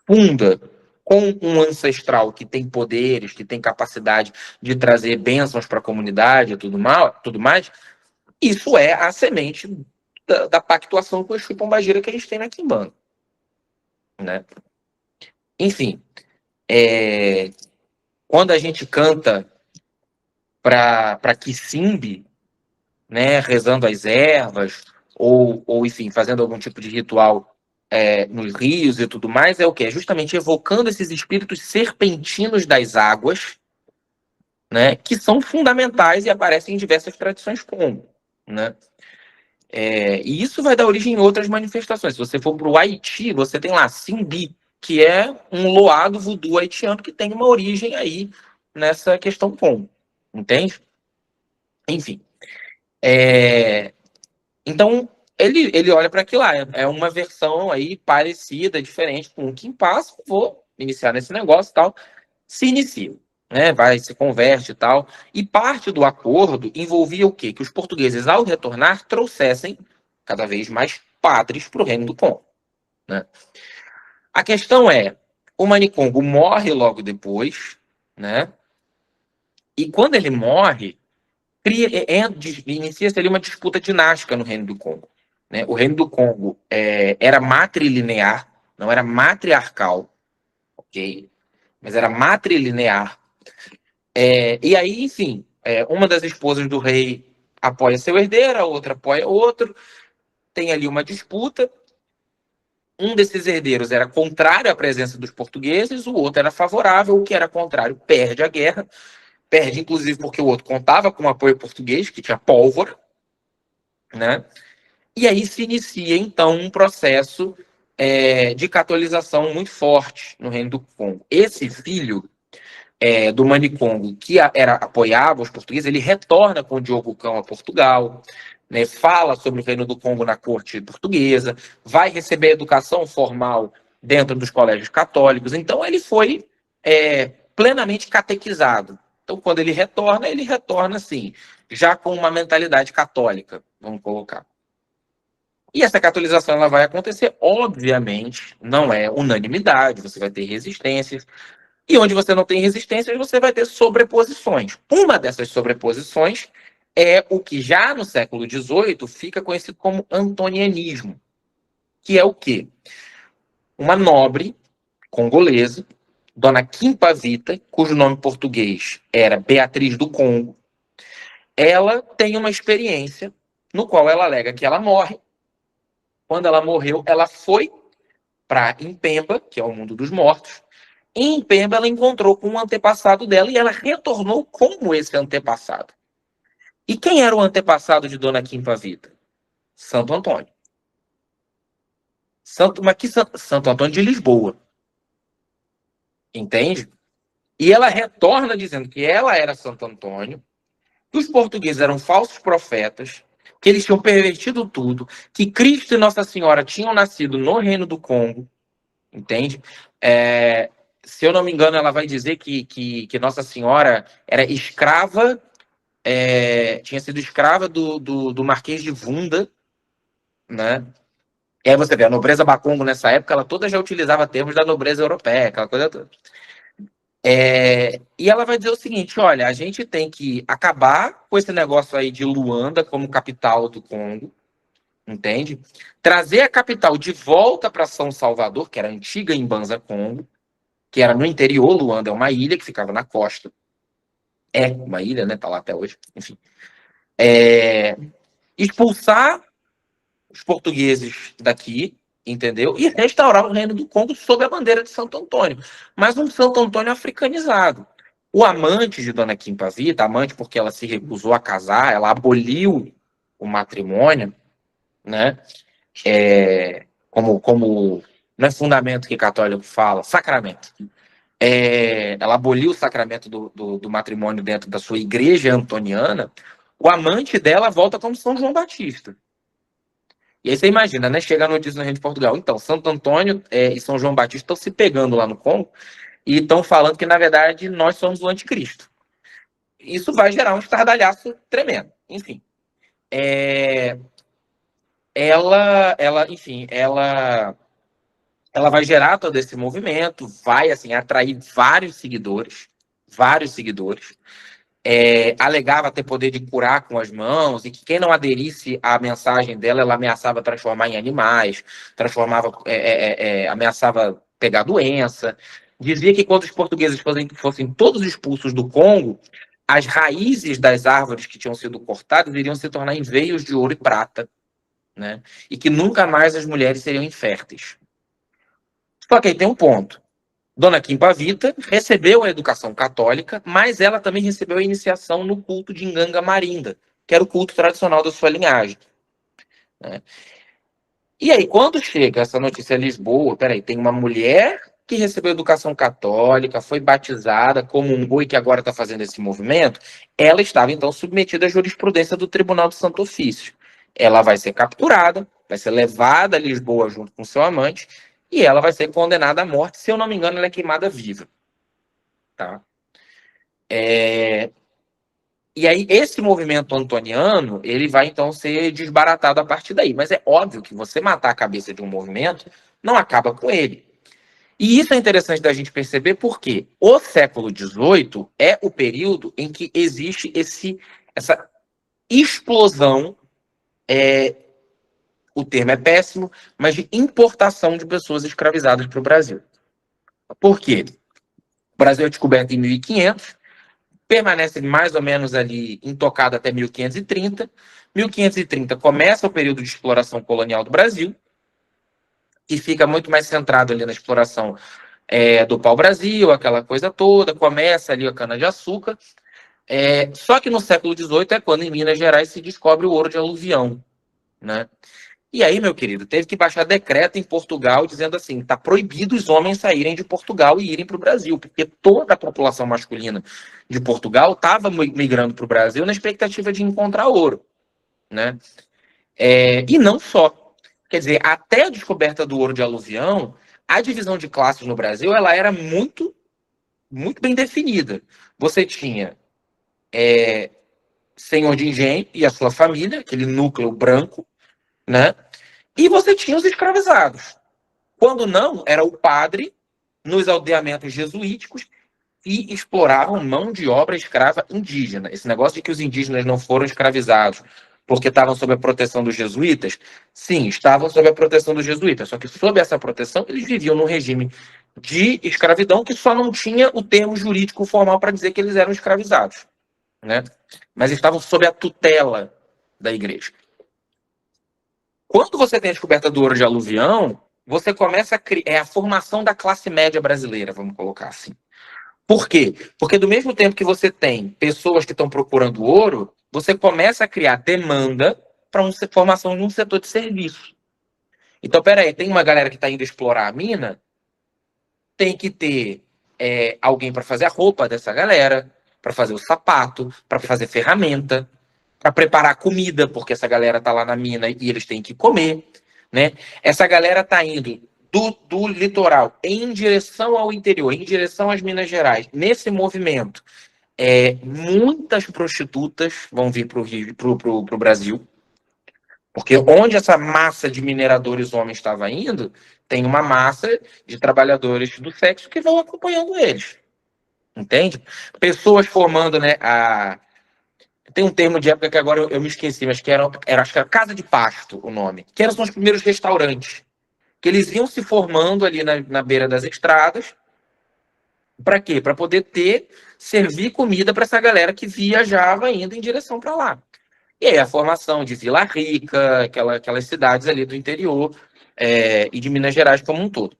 funda com um ancestral que tem poderes, que tem capacidade de trazer bênçãos para a comunidade e tudo mais, isso é a semente da pactuação com o Exu Pombagira que a gente tem na Quimbanda. Né? Enfim, quando a gente canta para Kisimbi, né, rezando as ervas, ou enfim, fazendo algum tipo de ritual nos rios e tudo mais, é o quê? É justamente evocando esses espíritos serpentinos das águas, né, que são fundamentais e aparecem em diversas tradições Congo, né? E isso vai dar origem em outras manifestações. Se você for para o Haiti, você tem lá Simbi, que é um loado voodoo haitiano que tem uma origem aí nessa questão Congo, entende? Enfim. Então, ele olha para aquilo lá, é uma versão aí parecida, diferente com o Kimpasse, vou iniciar nesse negócio e tal, se inicia, né, vai, se converte e tal, e parte do acordo envolvia o quê? Que os portugueses, ao retornar, trouxessem cada vez mais padres para o Reino do Congo, né? A questão é, o Manicongo morre logo depois, né, e quando ele morre, inicia-se ali uma disputa dinástica no Reino do Congo. Né? O Reino do Congo era matrilinear, não era matriarcal, ok? Mas era matrilinear. E aí, enfim, uma das esposas do rei apoia seu herdeiro, a outra apoia outro, tem ali uma disputa. Um desses herdeiros era contrário à presença dos portugueses, o outro era favorável, o que era contrário perde a guerra. Perde, inclusive, porque o outro contava com o apoio português, que tinha pólvora, né? E aí se inicia, então, um processo de catolização muito forte no Reino do Congo. Esse filho do Manicongo, que apoiava os portugueses, ele retorna com o Diogo Cão a Portugal, né, fala sobre o Reino do Congo na corte portuguesa, vai receber educação formal dentro dos colégios católicos. Então, ele foi plenamente catequizado. Então, quando ele retorna, assim, já com uma mentalidade católica, vamos colocar. E essa catolização ela vai acontecer, obviamente, não é unanimidade, você vai ter resistências, e onde você não tem resistências, você vai ter sobreposições. Uma dessas sobreposições é o que já no século XVIII fica conhecido como antonianismo, que é o quê? Uma nobre congolesa, Dona Quimpavita, cujo nome português era Beatriz do Congo, ela tem uma experiência no qual ela alega que ela morre. Quando ela morreu, ela foi para Impemba, que é o mundo dos mortos. Em Impemba, ela encontrou com um antepassado dela e ela retornou como esse antepassado. E quem era o antepassado de Dona Quimpavita? Santo Antônio. Santo Antônio de Lisboa. Entende? E ela retorna dizendo que ela era Santo Antônio, que os portugueses eram falsos profetas, que eles tinham pervertido tudo, que Cristo e Nossa Senhora tinham nascido no Reino do Congo, entende? Se eu não me engano, ela vai dizer que Nossa Senhora era escrava, tinha sido escrava do Marquês de Vunda, né? E aí você vê, a nobreza Bakongo nessa época, ela toda já utilizava termos da nobreza europeia, aquela coisa toda. E ela vai dizer o seguinte, olha, a gente tem que acabar com esse negócio aí de Luanda como capital do Congo, entende? Trazer a capital de volta para São Salvador, que era a antiga Imbanza Congo, que era no interior. Luanda é uma ilha que ficava na costa. É uma ilha, né? Tá lá até hoje. Enfim. Expulsar os portugueses daqui, entendeu? E restaurar o Reino do Congo sob a bandeira de Santo Antônio. Mas um Santo Antônio africanizado. O amante de Dona Kim Pavita, amante porque ela se recusou a casar, ela aboliu o matrimônio, né? Como não é fundamento que católico fala, sacramento. Ela aboliu o sacramento do matrimônio dentro da sua igreja antoniana. O amante dela volta como São João Batista. E aí você imagina, né? Chega a notícia no Reino de Portugal. Então, Santo Antônio e São João Batista estão se pegando lá no Congo e estão falando que, na verdade, nós somos o anticristo. Isso vai gerar um estardalhaço tremendo. Enfim. Ela vai gerar todo esse movimento, vai assim atrair vários seguidores. Alegava ter poder de curar com as mãos e que quem não aderisse à mensagem dela, ela ameaçava transformar em animais, ameaçava pegar doença. Dizia que quando os portugueses fossem todos expulsos do Congo, as raízes das árvores que tinham sido cortadas iriam se tornar em veios de ouro e prata, né? E que nunca mais as mulheres seriam inférteis. Só que aí tem um ponto. Dona Kim Pavita recebeu a educação católica, mas ela também recebeu a iniciação no culto de Nganga Marinda, que era o culto tradicional da sua linhagem, né? E aí, quando chega essa notícia em Lisboa, tem uma mulher que recebeu educação católica, foi batizada, comungou e que agora está fazendo esse movimento, ela estava, então, submetida à jurisprudência do Tribunal do Santo Ofício. Ela vai ser capturada, vai ser levada a Lisboa junto com seu amante, e ela vai ser condenada à morte. Se eu não me engano, ela é queimada viva. Tá? E aí, esse movimento antoniano, ele vai, então, ser desbaratado a partir daí. Mas é óbvio que você matar a cabeça de um movimento não acaba com ele. E isso é interessante da gente perceber porque o século XVIII é o período em que existe essa explosão, o termo é péssimo, mas de importação de pessoas escravizadas para o Brasil. Por quê? O Brasil é descoberto em 1500, permanece mais ou menos ali intocado até 1530. 1530 começa o período de exploração colonial do Brasil, que fica muito mais centrado ali na exploração do pau-brasil, aquela coisa toda, começa ali a cana-de-açúcar. Só que no século XVIII é quando em Minas Gerais se descobre o ouro de aluvião, né? E aí, meu querido, teve que baixar decreto em Portugal dizendo assim, está proibido os homens saírem de Portugal e irem para o Brasil, porque toda a população masculina de Portugal estava migrando para o Brasil na expectativa de encontrar ouro, né? E não só. Quer dizer, até a descoberta do ouro de aluvião, a divisão de classes no Brasil ela era muito, muito bem definida. Você tinha senhor de engenho e a sua família, aquele núcleo branco, né? E você tinha os escravizados. Quando não, era o padre nos aldeamentos jesuíticos e exploravam mão de obra escrava indígena. Esse negócio de que os indígenas não foram escravizados porque estavam sob a proteção dos jesuítas, sim, estavam sob a proteção dos jesuítas, só que sob essa proteção eles viviam num regime de escravidão que só não tinha o termo jurídico formal para dizer que eles eram escravizados, né? Mas estavam sob a tutela da igreja. Quando você tem a descoberta do ouro de aluvião, você começa a criar a formação da classe média brasileira, vamos colocar assim. Por quê? Porque do mesmo tempo que você tem pessoas que estão procurando ouro, você começa a criar demanda para uma formação de um setor de serviço. Então, peraí, tem uma galera que está indo explorar a mina, tem que ter alguém para fazer a roupa dessa galera, para fazer o sapato, para fazer ferramenta, para preparar comida, porque essa galera tá lá na mina e eles têm que comer, né? Essa galera tá indo do litoral em direção ao interior, em direção às Minas Gerais. Nesse movimento, muitas prostitutas vão vir para o Brasil, porque onde essa massa de mineradores homens estava indo, tem uma massa de trabalhadores do sexo que vão acompanhando eles. Entende? Pessoas formando, né, tem um termo de época que agora eu me esqueci, mas que acho que era Casa de Pasto o nome, que eram os primeiros restaurantes, que eles iam se formando ali na beira das estradas. Para quê? Para poder servir comida para essa galera que viajava indo em direção para lá. E aí a formação de Vila Rica, aquelas cidades ali do interior, e de Minas Gerais como um todo.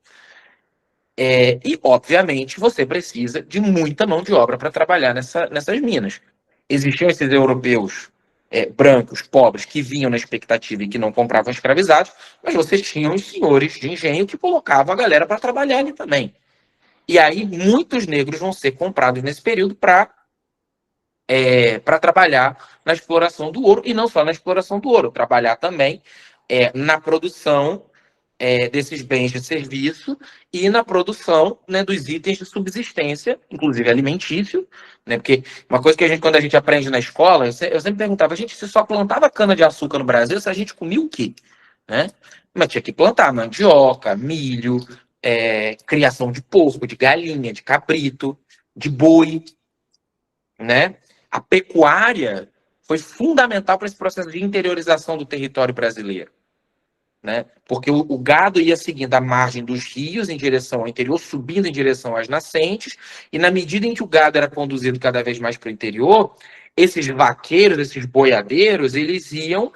E, obviamente, você precisa de muita mão de obra para trabalhar nessas minas. Existiam esses europeus brancos, pobres, que vinham na expectativa e que não compravam escravizados, mas você tinha os senhores de engenho que colocavam a galera para trabalhar ali também. E aí muitos negros vão ser comprados nesse período para trabalhar na exploração do ouro, e não só na exploração do ouro, trabalhar também na produção desses bens de serviço e na produção, né, dos itens de subsistência, inclusive alimentício, né, porque uma coisa que quando a gente aprende na escola, eu sempre perguntava, a gente se só plantava cana-de-açúcar no Brasil, se a gente comia o quê? Né? Mas tinha que plantar mandioca, milho, criação de porco, de galinha, de cabrito, de boi, né? A pecuária foi fundamental para esse processo de interiorização do território brasileiro, né? Porque o gado ia seguindo a margem dos rios em direção ao interior, subindo em direção às nascentes, e na medida em que o gado era conduzido cada vez mais para o interior, esses vaqueiros, esses boiadeiros, eles iam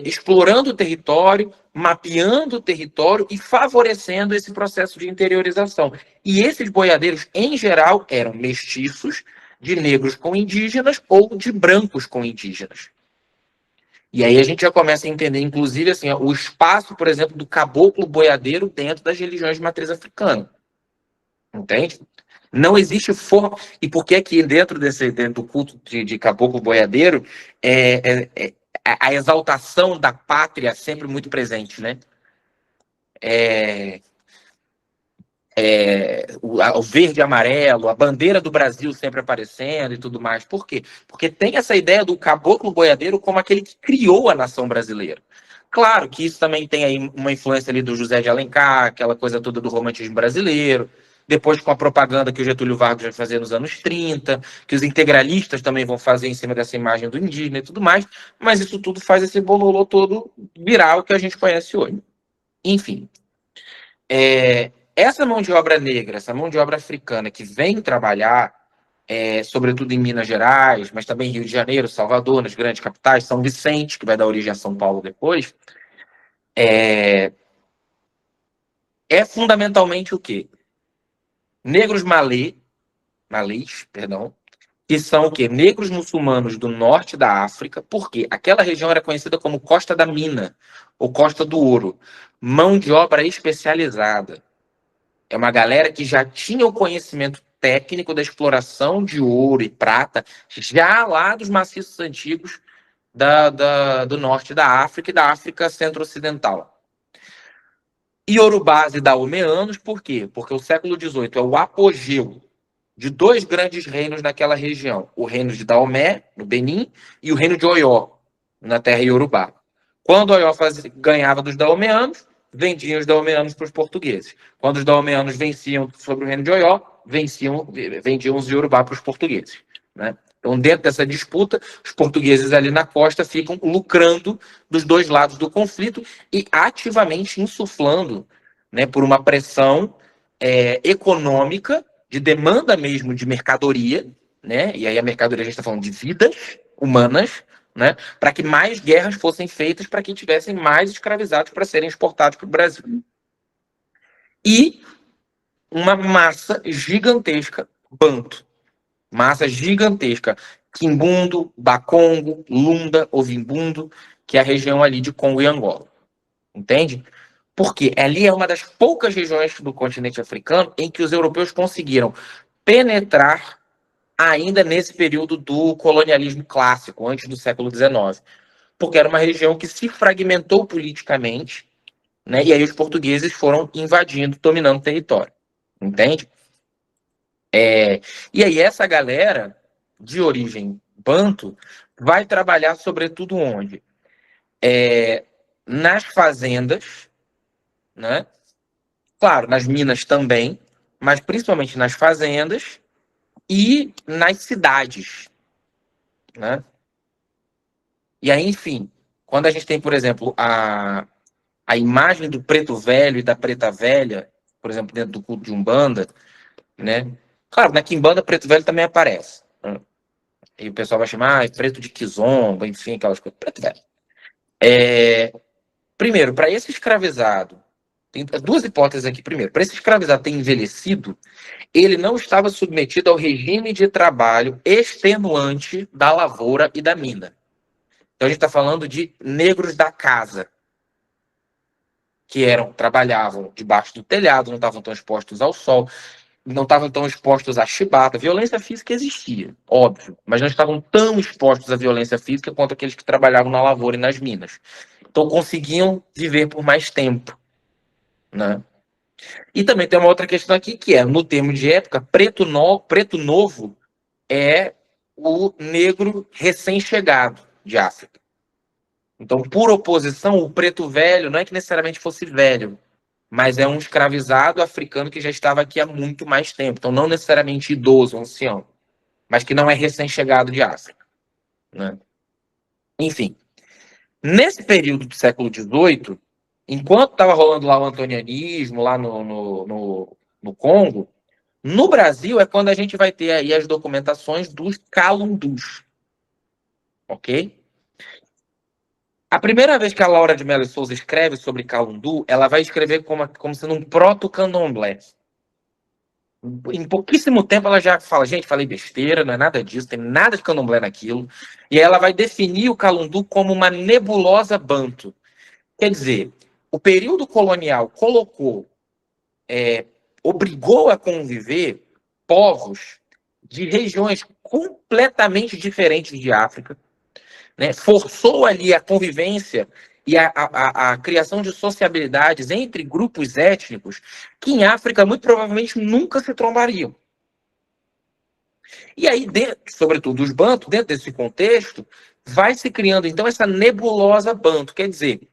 explorando o território, mapeando o território e favorecendo esse processo de interiorização. E esses boiadeiros, em geral, eram mestiços, de negros com indígenas ou de brancos com indígenas. E aí a gente já começa a entender, inclusive, assim, o espaço, por exemplo, do caboclo boiadeiro dentro das religiões de matriz africana. Entende? Não existe forma. E por que que dentro do culto de caboclo boiadeiro a exaltação da pátria é sempre muito presente, né? O verde e amarelo, a bandeira do Brasil sempre aparecendo e tudo mais. Por quê? Porque tem essa ideia do caboclo boiadeiro como aquele que criou a nação brasileira. Claro que isso também tem aí uma influência ali do José de Alencar, aquela coisa toda do romantismo brasileiro, depois com a propaganda que o Getúlio Vargas vai fazer nos anos 30, que os integralistas também vão fazer em cima dessa imagem do indígena e tudo mais, mas isso tudo faz esse bololô todo virar o que a gente conhece hoje. Enfim, essa mão de obra negra, essa mão de obra africana que vem trabalhar, sobretudo em Minas Gerais, mas também em Rio de Janeiro, Salvador, nas grandes capitais, São Vicente, que vai dar origem a São Paulo depois, é fundamentalmente o quê? Negros malês, que são o quê? Negros muçulmanos do norte da África, porque aquela região era conhecida como Costa da Mina, ou Costa do Ouro. Mão de obra especializada. É uma galera que já tinha o conhecimento técnico da exploração de ouro e prata, já lá dos maciços antigos do norte da África e da África centro-ocidental. Iorubás e daomeanos, por quê? Porque o século XVIII é o apogeu de dois grandes reinos naquela região. O reino de Daomé, no Benin, e o reino de Oió, na terra Iorubá. Quando Oió ganhava dos daomeanos, vendiam os daomeanos para os portugueses. Quando os daomeanos venciam sobre o reino de Oió, vendiam os Iorubá para os portugueses, né? Então, dentro dessa disputa, os portugueses ali na costa ficam lucrando dos dois lados do conflito e ativamente insuflando, né, por uma pressão econômica, de demanda mesmo de mercadoria, né? E aí a mercadoria a gente está falando de vidas humanas, né? Para que mais guerras fossem feitas, para que tivessem mais escravizados para serem exportados para o Brasil. E uma massa gigantesca banto. Massa gigantesca. Quimbundo, Bakongo, Lunda, Ovimbundo, que é a região ali de Congo e Angola. Entende? Porque ali é uma das poucas regiões do continente africano em que os europeus conseguiram penetrar ainda nesse período do colonialismo clássico, antes do século XIX. Porque era uma região que se fragmentou politicamente, né? E aí os portugueses foram invadindo, dominando o território. Entende? E aí essa galera de origem banto vai trabalhar sobretudo onde? Nas fazendas, né? Claro, nas minas também, mas principalmente nas fazendas e nas cidades, né? E aí, enfim, quando a gente tem, por exemplo, a imagem do preto velho e da preta velha, por exemplo, dentro do culto de Umbanda, né? Claro, na Quimbanda, preto velho também aparece, né? E o pessoal vai chamar preto de Kizomba, enfim, aquelas coisas. Preto velho. Primeiro, para esse escravizado, tem duas hipóteses aqui. Primeiro, para esse escravizado ter envelhecido, ele não estava submetido ao regime de trabalho extenuante da lavoura e da mina. Então a gente está falando de negros da casa, que trabalhavam debaixo do telhado, não estavam tão expostos ao sol, não estavam tão expostos à chibata. Violência física existia, óbvio, mas não estavam tão expostos à violência física quanto aqueles que trabalhavam na lavoura e nas minas. Então conseguiam viver por mais tempo, né? E também tem uma outra questão aqui, que é, no termo de época, preto novo é o negro recém-chegado de África. Então, por oposição, o preto velho não é que necessariamente fosse velho, mas é um escravizado africano que já estava aqui há muito mais tempo. Então, não necessariamente idoso, ancião, mas que não é recém-chegado de África, né? Enfim, nesse período do século XVIII, enquanto estava rolando lá o antonianismo, lá no Congo, no Brasil é quando a gente vai ter aí as documentações dos calundus, ok? A primeira vez que a Laura de Melo Souza escreve sobre calundu, ela vai escrever como sendo um proto-candomblé. Em pouquíssimo tempo ela já fala, gente, falei besteira, não é nada disso, tem nada de candomblé naquilo. E aí ela vai definir o calundu como uma nebulosa banto. Quer dizer, o período colonial obrigou a conviver povos de regiões completamente diferentes de África, né? Forçou ali a convivência e a criação de sociabilidades entre grupos étnicos que em África muito provavelmente nunca se trombariam. E aí, sobretudo os bantos, dentro desse contexto, vai se criando então essa nebulosa banto, quer dizer,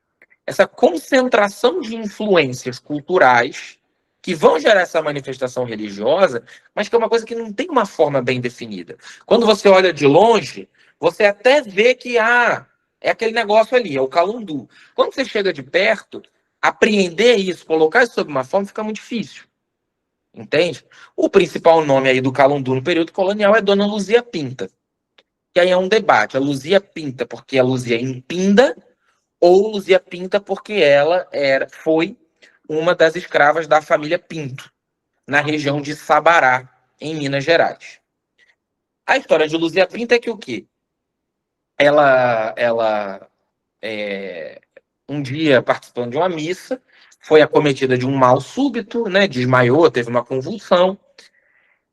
essa concentração de influências culturais que vão gerar essa manifestação religiosa, mas que é uma coisa que não tem uma forma bem definida. Quando você olha de longe, você até vê que é aquele negócio ali, é o calundu. Quando você chega de perto, apreender isso, colocar isso sob uma forma, fica muito difícil. Entende? O principal nome aí do calundu no período colonial é Dona Luzia Pinta. Que aí é um debate. A Luzia Pinta porque a Luzia empinda, ou Luzia Pinta porque ela foi uma das escravas da família Pinto, na região de Sabará, em Minas Gerais. A história de Luzia Pinta é que o quê? Ela um dia, participando de uma missa, foi acometida de um mal súbito, né? Desmaiou, teve uma convulsão,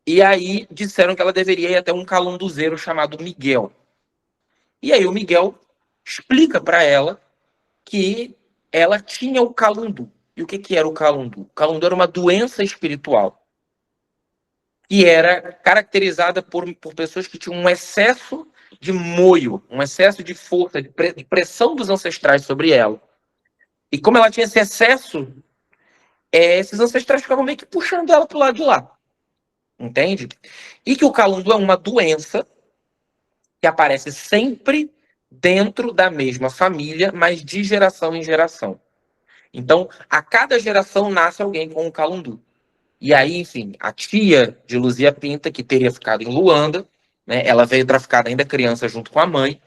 e aí disseram que ela deveria ir até um calunduzeiro chamado Miguel. E aí o Miguel explica para ela que ela tinha o calundu. E o que era o calundu? O calundu era uma doença espiritual que era caracterizada por pessoas que tinham um excesso de moio, um excesso de força, de pressão dos ancestrais sobre ela. E como ela tinha esse excesso, esses ancestrais ficavam meio que puxando ela para o lado de lá. Entende? E que o calundu é uma doença que aparece sempre dentro da mesma família, mas de geração em geração. Então, a cada geração nasce alguém com um calundu. E aí, enfim, a tia de Luzia Pinta, que teria ficado em Luanda, né, ela veio traficada ainda criança junto com a mãe,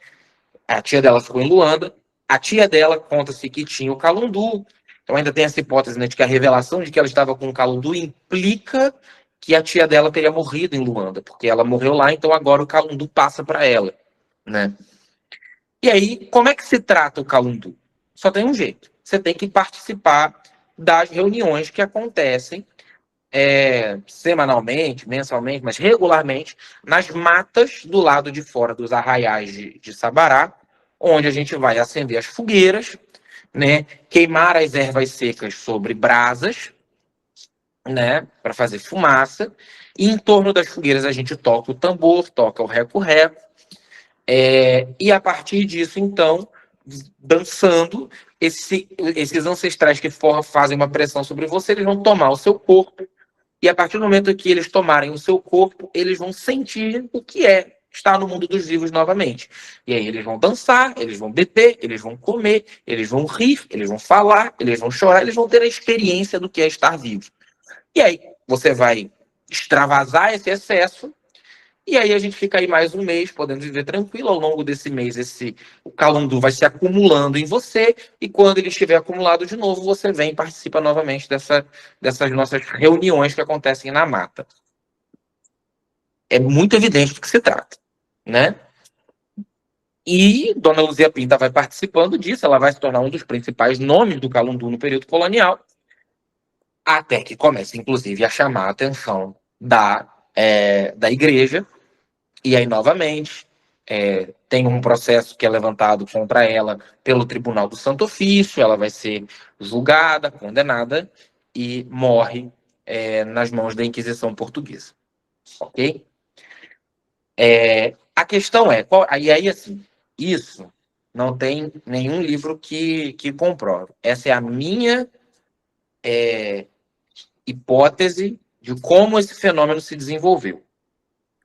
a tia dela ficou em Luanda, a tia dela conta-se que tinha o calundu, então ainda tem essa hipótese, né, de que a revelação de que ela estava com o calundu implica que a tia dela teria morrido em Luanda, porque ela morreu lá, então agora o calundu passa para ela, né? E aí, como é que se trata o calundu? Só tem um jeito. Você tem que participar das reuniões que acontecem semanalmente, mensalmente, mas regularmente, nas matas do lado de fora dos arraiais de Sabará, onde a gente vai acender as fogueiras, né, queimar as ervas secas sobre brasas, né, para fazer fumaça, e em torno das fogueiras a gente toca o tambor, toca o reco-reco, e a partir disso, então, dançando, esses ancestrais que fazem uma pressão sobre você, eles vão tomar o seu corpo, e a partir do momento que eles tomarem o seu corpo, eles vão sentir o que é estar no mundo dos vivos novamente. E aí eles vão dançar, eles vão beber, eles vão comer, eles vão rir, eles vão falar, eles vão chorar, eles vão ter a experiência do que é estar vivo. E aí você vai extravasar esse excesso, e aí a gente fica aí mais um mês podendo viver tranquilo. Ao longo desse mês, o calundu vai se acumulando em você, e quando ele estiver acumulado de novo, você vem e participa novamente dessas nossas reuniões que acontecem na mata. É muito evidente do que se trata, né? E Dona Luzia Pinta vai participando disso, ela vai se tornar um dos principais nomes do calundu no período colonial, até que comece, inclusive, a chamar a atenção da igreja. E aí, novamente, tem um processo que é levantado contra ela pelo Tribunal do Santo Ofício, ela vai ser julgada, condenada e morre nas mãos da Inquisição Portuguesa. Ok? A questão é, e aí, assim, isso não tem nenhum livro que comprove. Essa é a minha hipótese de como esse fenômeno se desenvolveu.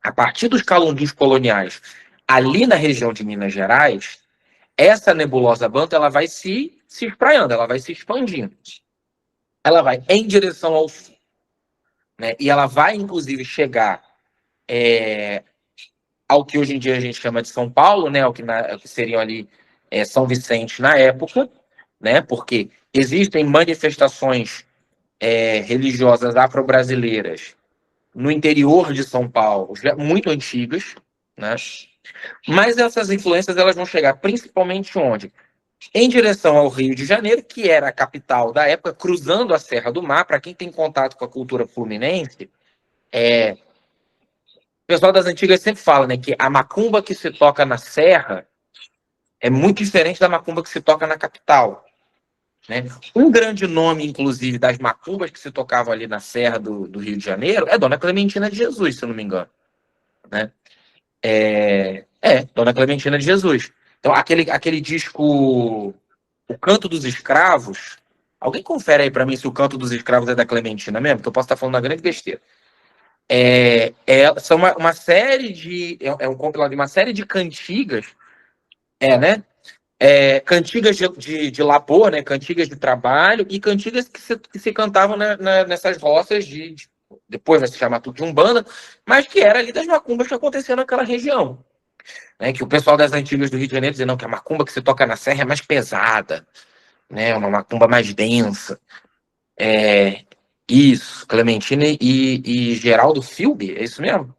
A partir dos calundus coloniais, ali na região de Minas Gerais, essa nebulosa banta ela vai se espraiando, ela vai se expandindo. Ela vai em direção ao sul. Né? E ela vai, inclusive, chegar ao que hoje em dia a gente chama de São Paulo, né? O que seriam ali São Vicente na época, né? Porque existem manifestações religiosas afro-brasileiras no interior de São Paulo, muito antigas, né? Mas essas influências elas vão chegar principalmente onde? Em direção ao Rio de Janeiro, que era a capital da época, cruzando a Serra do Mar. Para quem tem contato com a cultura fluminense, o pessoal das antigas sempre fala, né, que a macumba que se toca na Serra é muito diferente da macumba que se toca na capital. Né? Um grande nome, inclusive, das macumbas que se tocavam ali na Serra do Rio de Janeiro é Dona Clementina de Jesus, se eu não me engano. Né? Dona Clementina de Jesus. Então, aquele disco O Canto dos Escravos, alguém confere aí para mim se O Canto dos Escravos é da Clementina mesmo, que eu posso estar falando uma grande besteira. São uma série de... É um compilado de uma série de cantigas, né? Cantigas de labor, né? Cantigas de trabalho e cantigas que se cantavam nessas roças depois vai se chamar tudo de Umbanda, mas que era ali das macumbas que aconteciam naquela região. Né? Que o pessoal das antigas do Rio de Janeiro dizia, não, que a macumba que se toca na serra é mais pesada, né? Uma macumba mais densa. Isso, Clementina e Geraldo Filbe, é isso mesmo?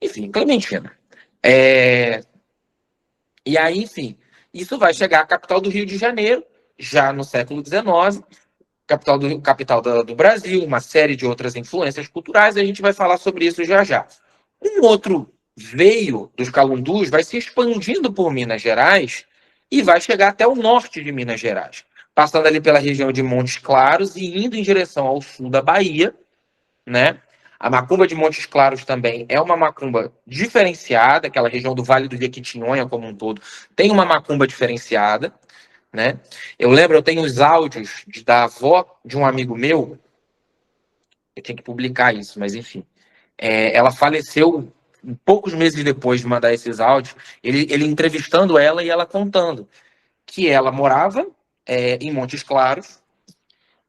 Enfim, Clementina. E aí, enfim, isso vai chegar à capital do Rio de Janeiro, já no século XIX, capital do Brasil, uma série de outras influências culturais, e a gente vai falar sobre isso já já. Um outro veio dos calundus vai se expandindo por Minas Gerais e vai chegar até o norte de Minas Gerais, passando ali pela região de Montes Claros e indo em direção ao sul da Bahia, né? A macumba de Montes Claros também é uma macumba diferenciada, aquela região do Vale do Jequitinhonha como um todo tem uma macumba diferenciada, né? Eu tenho os áudios da avó de um amigo meu, eu tinha que publicar isso, mas enfim. Ela faleceu poucos meses depois de mandar esses áudios, ele entrevistando ela e ela contando que ela morava em Montes Claros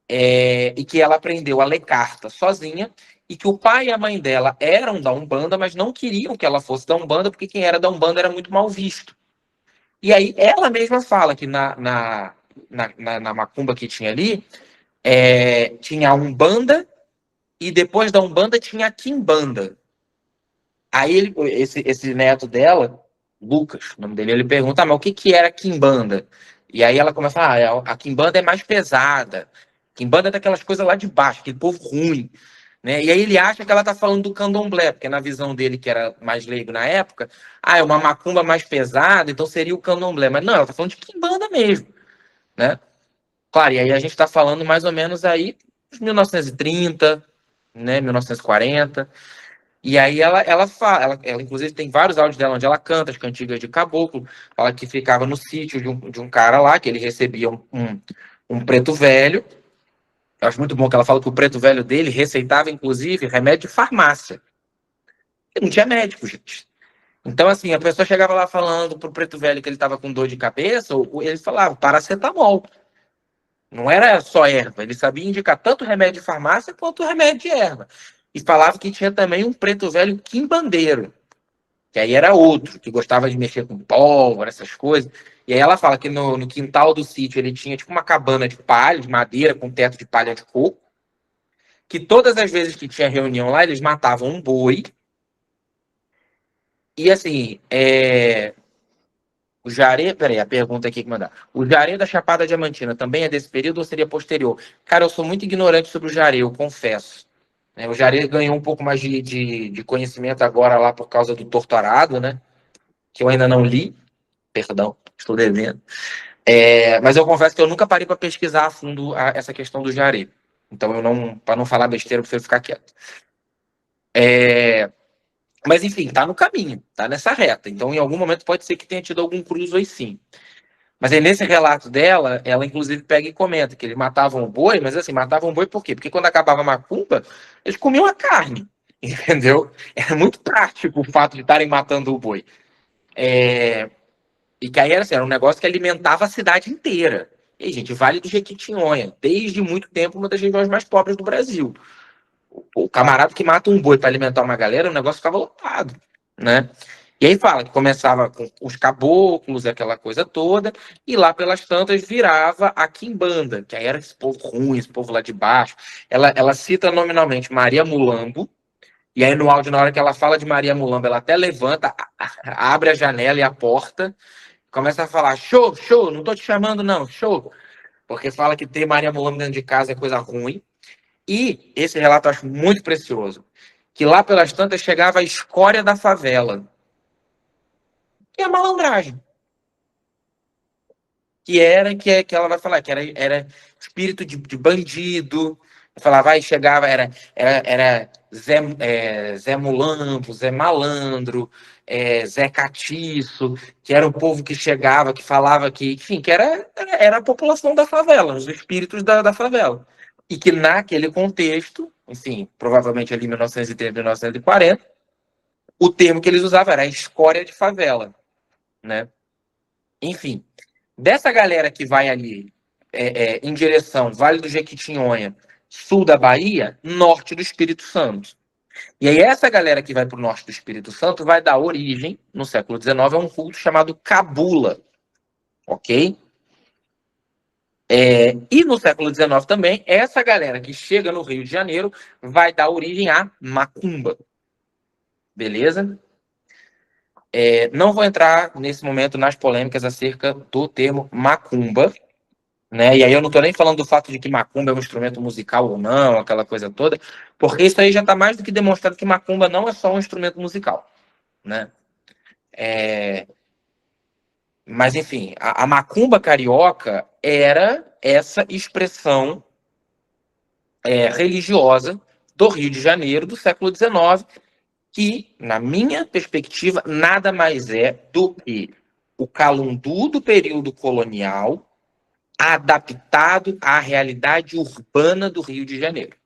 e que ela aprendeu a ler carta sozinha e que o pai e a mãe dela eram da Umbanda, mas não queriam que ela fosse da Umbanda porque quem era da Umbanda era muito mal visto. E aí ela mesma fala que na macumba que tinha ali, tinha a Umbanda e depois da Umbanda tinha a Quimbanda. Aí esse neto dela, Lucas, o nome dele, ele pergunta, mas o que que era quimbanda? E aí ela começa a falar, a quimbanda é mais pesada. Quimbanda é daquelas coisas lá de baixo, aquele povo ruim, né? E aí ele acha que ela tá falando do candomblé, porque na visão dele, que era mais leigo na época, é uma macumba mais pesada, então seria o candomblé. Mas não, ela tá falando de quimbanda mesmo, né? Claro, e aí a gente tá falando mais ou menos aí de 1930, né, 1940. E aí ela fala, ela inclusive tem vários áudios dela onde ela canta as cantigas de caboclo, fala que ficava no sítio de um cara lá, que ele recebia um preto velho. Eu acho muito bom que ela fala que o preto velho dele receitava, inclusive, remédio de farmácia. E não tinha médico, gente. Então, assim, a pessoa chegava lá falando pro preto velho que ele estava com dor de cabeça, ou ele falava paracetamol. Não era só erva, ele sabia indicar tanto remédio de farmácia quanto remédio de erva. E falava que tinha também um preto velho quimbandeiro, que aí era outro, que gostava de mexer com pólvora, essas coisas. E aí ela fala que no quintal do sítio ele tinha tipo uma cabana de palha, de madeira, com teto de palha de coco, que todas as vezes que tinha reunião lá, eles matavam um boi. E assim, o jaré, peraí, a pergunta aqui que mandar. O jaré da Chapada Diamantina também é desse período ou seria posterior? Cara, eu sou muito ignorante sobre o jaré, eu confesso. O jaré ganhou um pouco mais de conhecimento agora lá por causa do Torturado, né? Que eu ainda não li. Perdão, estou devendo. Mas eu confesso que eu nunca parei para pesquisar a fundo essa questão do jaré. Então, para não falar besteira, eu prefiro ficar quieto. Mas, enfim, tá no caminho, tá nessa reta. Então, em algum momento, pode ser que tenha tido algum cruzo aí sim. Mas aí, nesse relato dela, ela, inclusive, pega e comenta que eles matavam o boi, mas, assim, matavam o boi por quê? Porque quando acabava a macumba, eles comiam a carne, entendeu? Era muito prático o fato de estarem matando o boi. E que aí era, assim, era um negócio que alimentava a cidade inteira. E, gente, Vale do Jequitinhonha, desde muito tempo, uma das regiões mais pobres do Brasil. O camarada que mata um boi para alimentar uma galera, o negócio ficava lotado, né? E aí fala que começava com os caboclos, aquela coisa toda, e lá pelas tantas virava a quimbanda, que aí era esse povo ruim, esse povo lá de baixo. Ela cita nominalmente Maria Mulambo, e aí no áudio, na hora que ela fala de Maria Mulambo, ela até levanta, abre a janela e a porta, começa a falar, show, show, não tô te chamando não, show. Porque fala que ter Maria Mulambo dentro de casa é coisa ruim. E esse relato eu acho muito precioso, que lá pelas tantas chegava a escória da favela, que é a malandragem. Que ela vai falar, que era espírito de bandido. Falava, vai, chegava, era Zé Mulambo, Zé Malandro, Zé Catiço, que era o povo que chegava, que falava que, enfim, que era a população da favela, os espíritos da favela. E que naquele contexto, enfim, provavelmente ali em 1930, 1940, o termo que eles usavam era escória de favela, né? Enfim, dessa galera que vai ali em direção Vale do Jequitinhonha, sul da Bahia, norte do Espírito Santo. E aí essa galera que vai para o norte do Espírito Santo vai dar origem, no século XIX, a um culto chamado Cabula, ok? E no século XIX também, essa galera que chega no Rio de Janeiro vai dar origem à macumba. Beleza? Não vou entrar nesse momento nas polêmicas acerca do termo macumba, né? E aí eu não estou nem falando do fato de que macumba é um instrumento musical ou não, aquela coisa toda, porque isso aí já está mais do que demonstrado que macumba não é só um instrumento musical, né? Mas, enfim, a macumba carioca era essa expressão religiosa do Rio de Janeiro do século XIX, que, na minha perspectiva, nada mais é do que o calundu do período colonial adaptado à realidade urbana do Rio de Janeiro.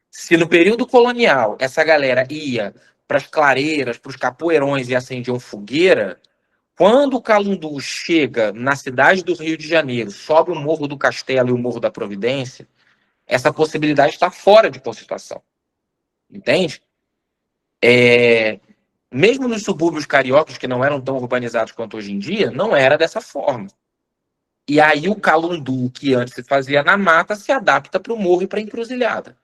Se no período colonial essa galera ia para as clareiras, para os capoeirões e acendiam fogueira, quando o calundu chega na cidade do Rio de Janeiro, sobe o Morro do Castelo e o Morro da Providência, essa possibilidade está fora de cogitação. Entende? Mesmo nos subúrbios cariocas, que não eram tão urbanizados quanto hoje em dia, não era dessa forma. E aí o calundu, que antes se fazia na mata, se adapta para o morro e para a encruzilhada.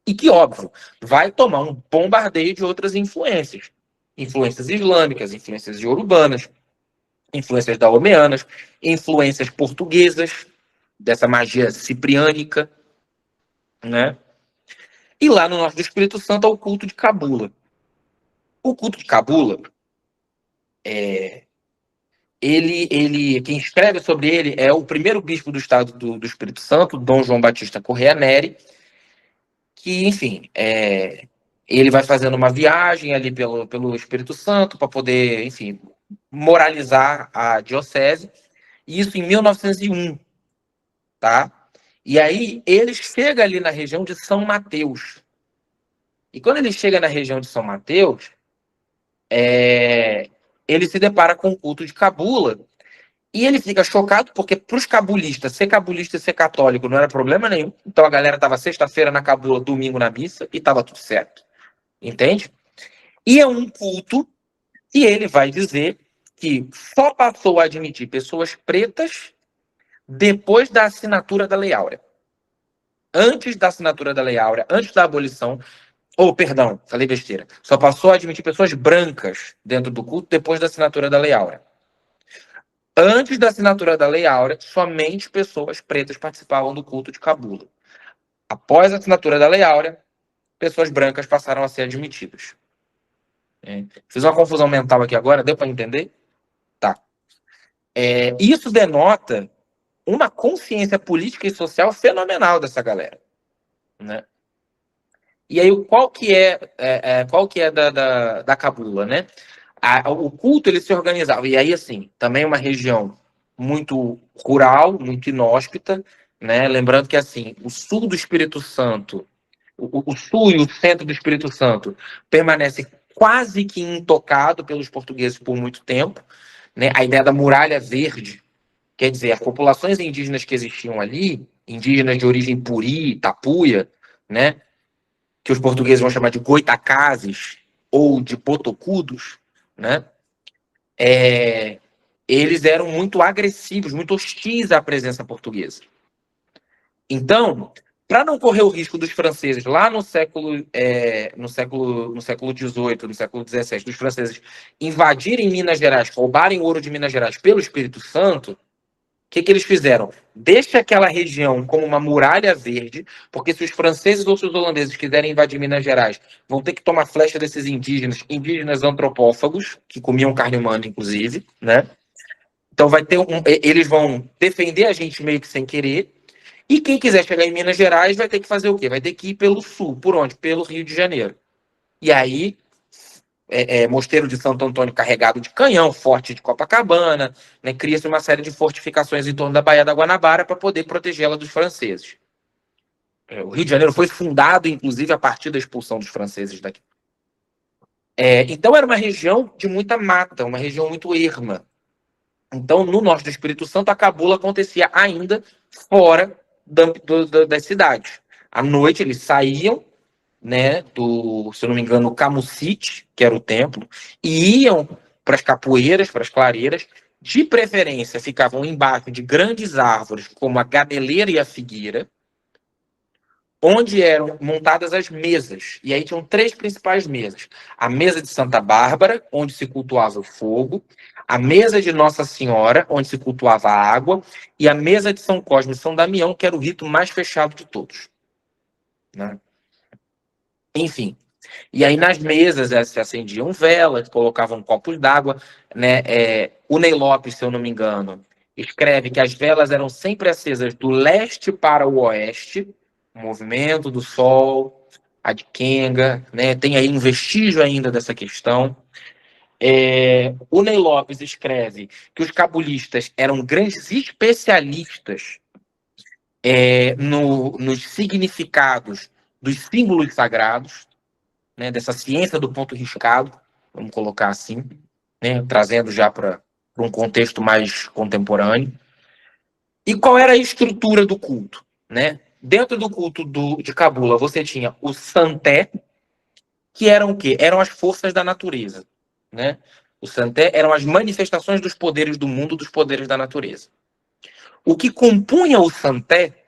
E que, óbvio, vai tomar um bombardeio de outras influências. influências islâmicas, influências iorubanas, influências daomeanas, influências portuguesas, dessa magia cipriânica, né? E lá no norte do Espírito Santo é o culto de Cabula. O culto de Cabula, quem escreve sobre ele é o primeiro bispo do estado do Espírito Santo, Dom João Batista Corrêa Neri, que, enfim, ele vai fazendo uma viagem ali pelo Espírito Santo para poder, enfim, moralizar a diocese, isso em 1901, tá? E aí ele chega ali na região de São Mateus. E quando ele chega na região de São Mateus, ele se depara com o culto de Cabula. E ele fica chocado porque para os cabulistas, ser cabulista e ser católico não era problema nenhum. Então a galera estava sexta-feira na cabula, domingo na missa e estava tudo certo. Entende? E é um culto que ele vai dizer que só passou a admitir pessoas pretas depois da assinatura da Lei Áurea. Antes da assinatura da Lei Áurea, antes da abolição, perdão, falei besteira. Só passou a admitir pessoas brancas dentro do culto depois da assinatura da Lei Áurea. Antes da assinatura da Lei Áurea, somente pessoas pretas participavam do culto de Cabula. Após a assinatura da Lei Áurea, pessoas brancas passaram a ser admitidas. Fiz uma confusão mental aqui agora, deu para entender? Tá. Isso denota uma consciência política e social fenomenal dessa galera, né? E aí, qual que é da Cabula, né? O culto ele se organizava, e aí assim, também uma região muito rural, muito inóspita, né? Lembrando que assim, o sul do Espírito Santo, o sul e o centro do Espírito Santo permanece quase que intocado pelos portugueses por muito tempo, né? A ideia da muralha verde, quer dizer, as populações indígenas que existiam ali, indígenas de origem puri, tapuia, né? Que os portugueses vão chamar de goitacazes ou de potocudos, né? Eles eram muito agressivos, muito hostis à presença portuguesa. Então, para não correr o risco dos franceses lá no século XVIII, no século XVII, dos franceses invadirem Minas Gerais, roubarem o ouro de Minas Gerais pelo Espírito Santo, o que eles fizeram? Deixa aquela região como uma muralha verde, porque se os franceses ou se os holandeses quiserem invadir Minas Gerais, vão ter que tomar flecha desses indígenas antropófagos, que comiam carne humana, inclusive, né? Então eles vão defender a gente meio que sem querer, e quem quiser chegar em Minas Gerais vai ter que fazer o quê? Vai ter que ir pelo sul. Por onde? Pelo Rio de Janeiro. E aí, Mosteiro de Santo Antônio carregado de canhão, Forte de Copacabana, né? Cria-se uma série de fortificações em torno da Baía da Guanabara para poder protegê-la dos franceses. O Rio de Janeiro foi fundado, inclusive, a partir da expulsão dos franceses daqui. Então era uma região de muita mata, uma região muito erma. Então, no norte do Espírito Santo, a cabula acontecia ainda fora das cidades. À noite, eles saíam, né, se eu não me engano, Camucite, que era o templo, e iam para as capoeiras, para as clareiras. De preferência, ficavam embaixo de grandes árvores, como a gameleira e a figueira, onde eram montadas as mesas. E aí tinham 3 principais mesas. A mesa de Santa Bárbara, onde se cultuava o fogo, a mesa de Nossa Senhora, onde se cultuava a água, e a mesa de São Cosme e São Damião, que era o rito mais fechado de todos, né? Enfim. E aí nas mesas se acendiam velas, colocavam copos d'água, né? O Ney Lopes, se eu não me engano, escreve que as velas eram sempre acesas do leste para o oeste, o movimento do sol, a de Kenga, né? Tem aí um vestígio ainda dessa questão. O Ney Lopes escreve que os cabulistas eram grandes especialistas nos significados dos símbolos sagrados, né? Dessa ciência do ponto riscado, vamos colocar assim, né? Trazendo já para um contexto mais contemporâneo. E qual era a estrutura do culto, né? Dentro do culto de Cabula, você tinha o Santé, que eram o quê? Eram as forças da natureza, né? O Santé eram as manifestações dos poderes do mundo, dos poderes da natureza. O que compunha o Santé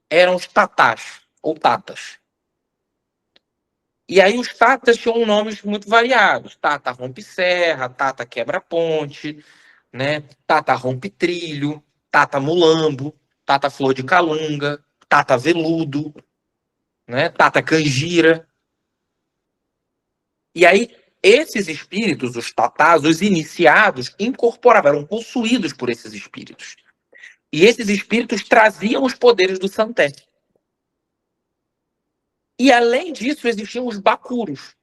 eram os tatás, ou tatas. E aí os tatas tinham nomes muito variados. Tata rompe serra, tata quebra ponte, né? Tata rompe trilho, tata mulambo, tata flor de calunga, tata veludo, né? Tata canjira. E aí esses espíritos, os tatás, os iniciados, incorporavam, eram possuídos por esses espíritos. E esses espíritos traziam os poderes do Santé. E além disso, existiam os bacuros,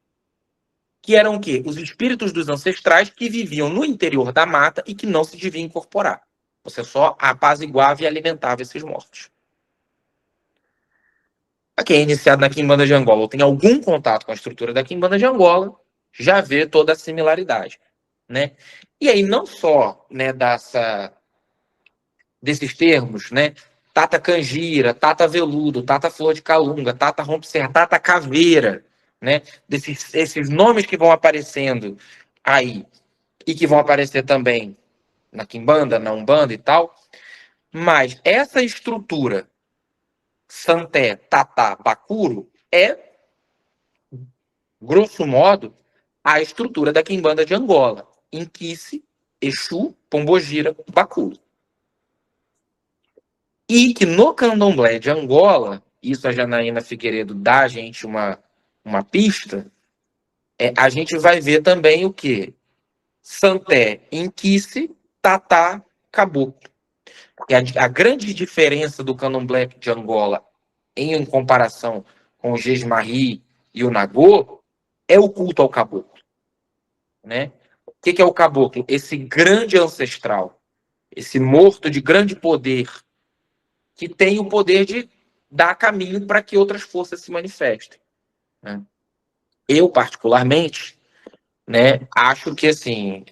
que eram o quê? Os espíritos dos ancestrais que viviam no interior da mata e que não se deviam incorporar. Você só apaziguava e alimentava esses mortos. A quem é iniciado na Quimbanda de Angola ou tem algum contato com a estrutura da Quimbanda de Angola, já vê toda a similaridade, né? E aí não só, né, desses termos, né? Tata canjira, tata veludo, tata flor de calunga, tata rompe-serra, tata caveira, né? Esses nomes que vão aparecendo aí e que vão aparecer também na Quimbanda, na Umbanda e tal, mas essa estrutura Santé, Tatá, Bacuro é, grosso modo, a estrutura da Quimbanda de Angola. Inquice, Exu, Pombogira, Bacuro. E que no Candomblé de Angola, isso a Janaína Figueiredo dá a gente uma pista, a gente vai ver também o quê? Santé, Inquice, Tatá, Caboclo. E a grande diferença do Candomblé de Angola em comparação com o Jesmarri e o Nagô é o culto ao caboclo, né? O que é o caboclo? Esse grande ancestral, esse morto de grande poder, que tem o poder de dar caminho para que outras forças se manifestem, né? Eu, particularmente, né, acho que, assim,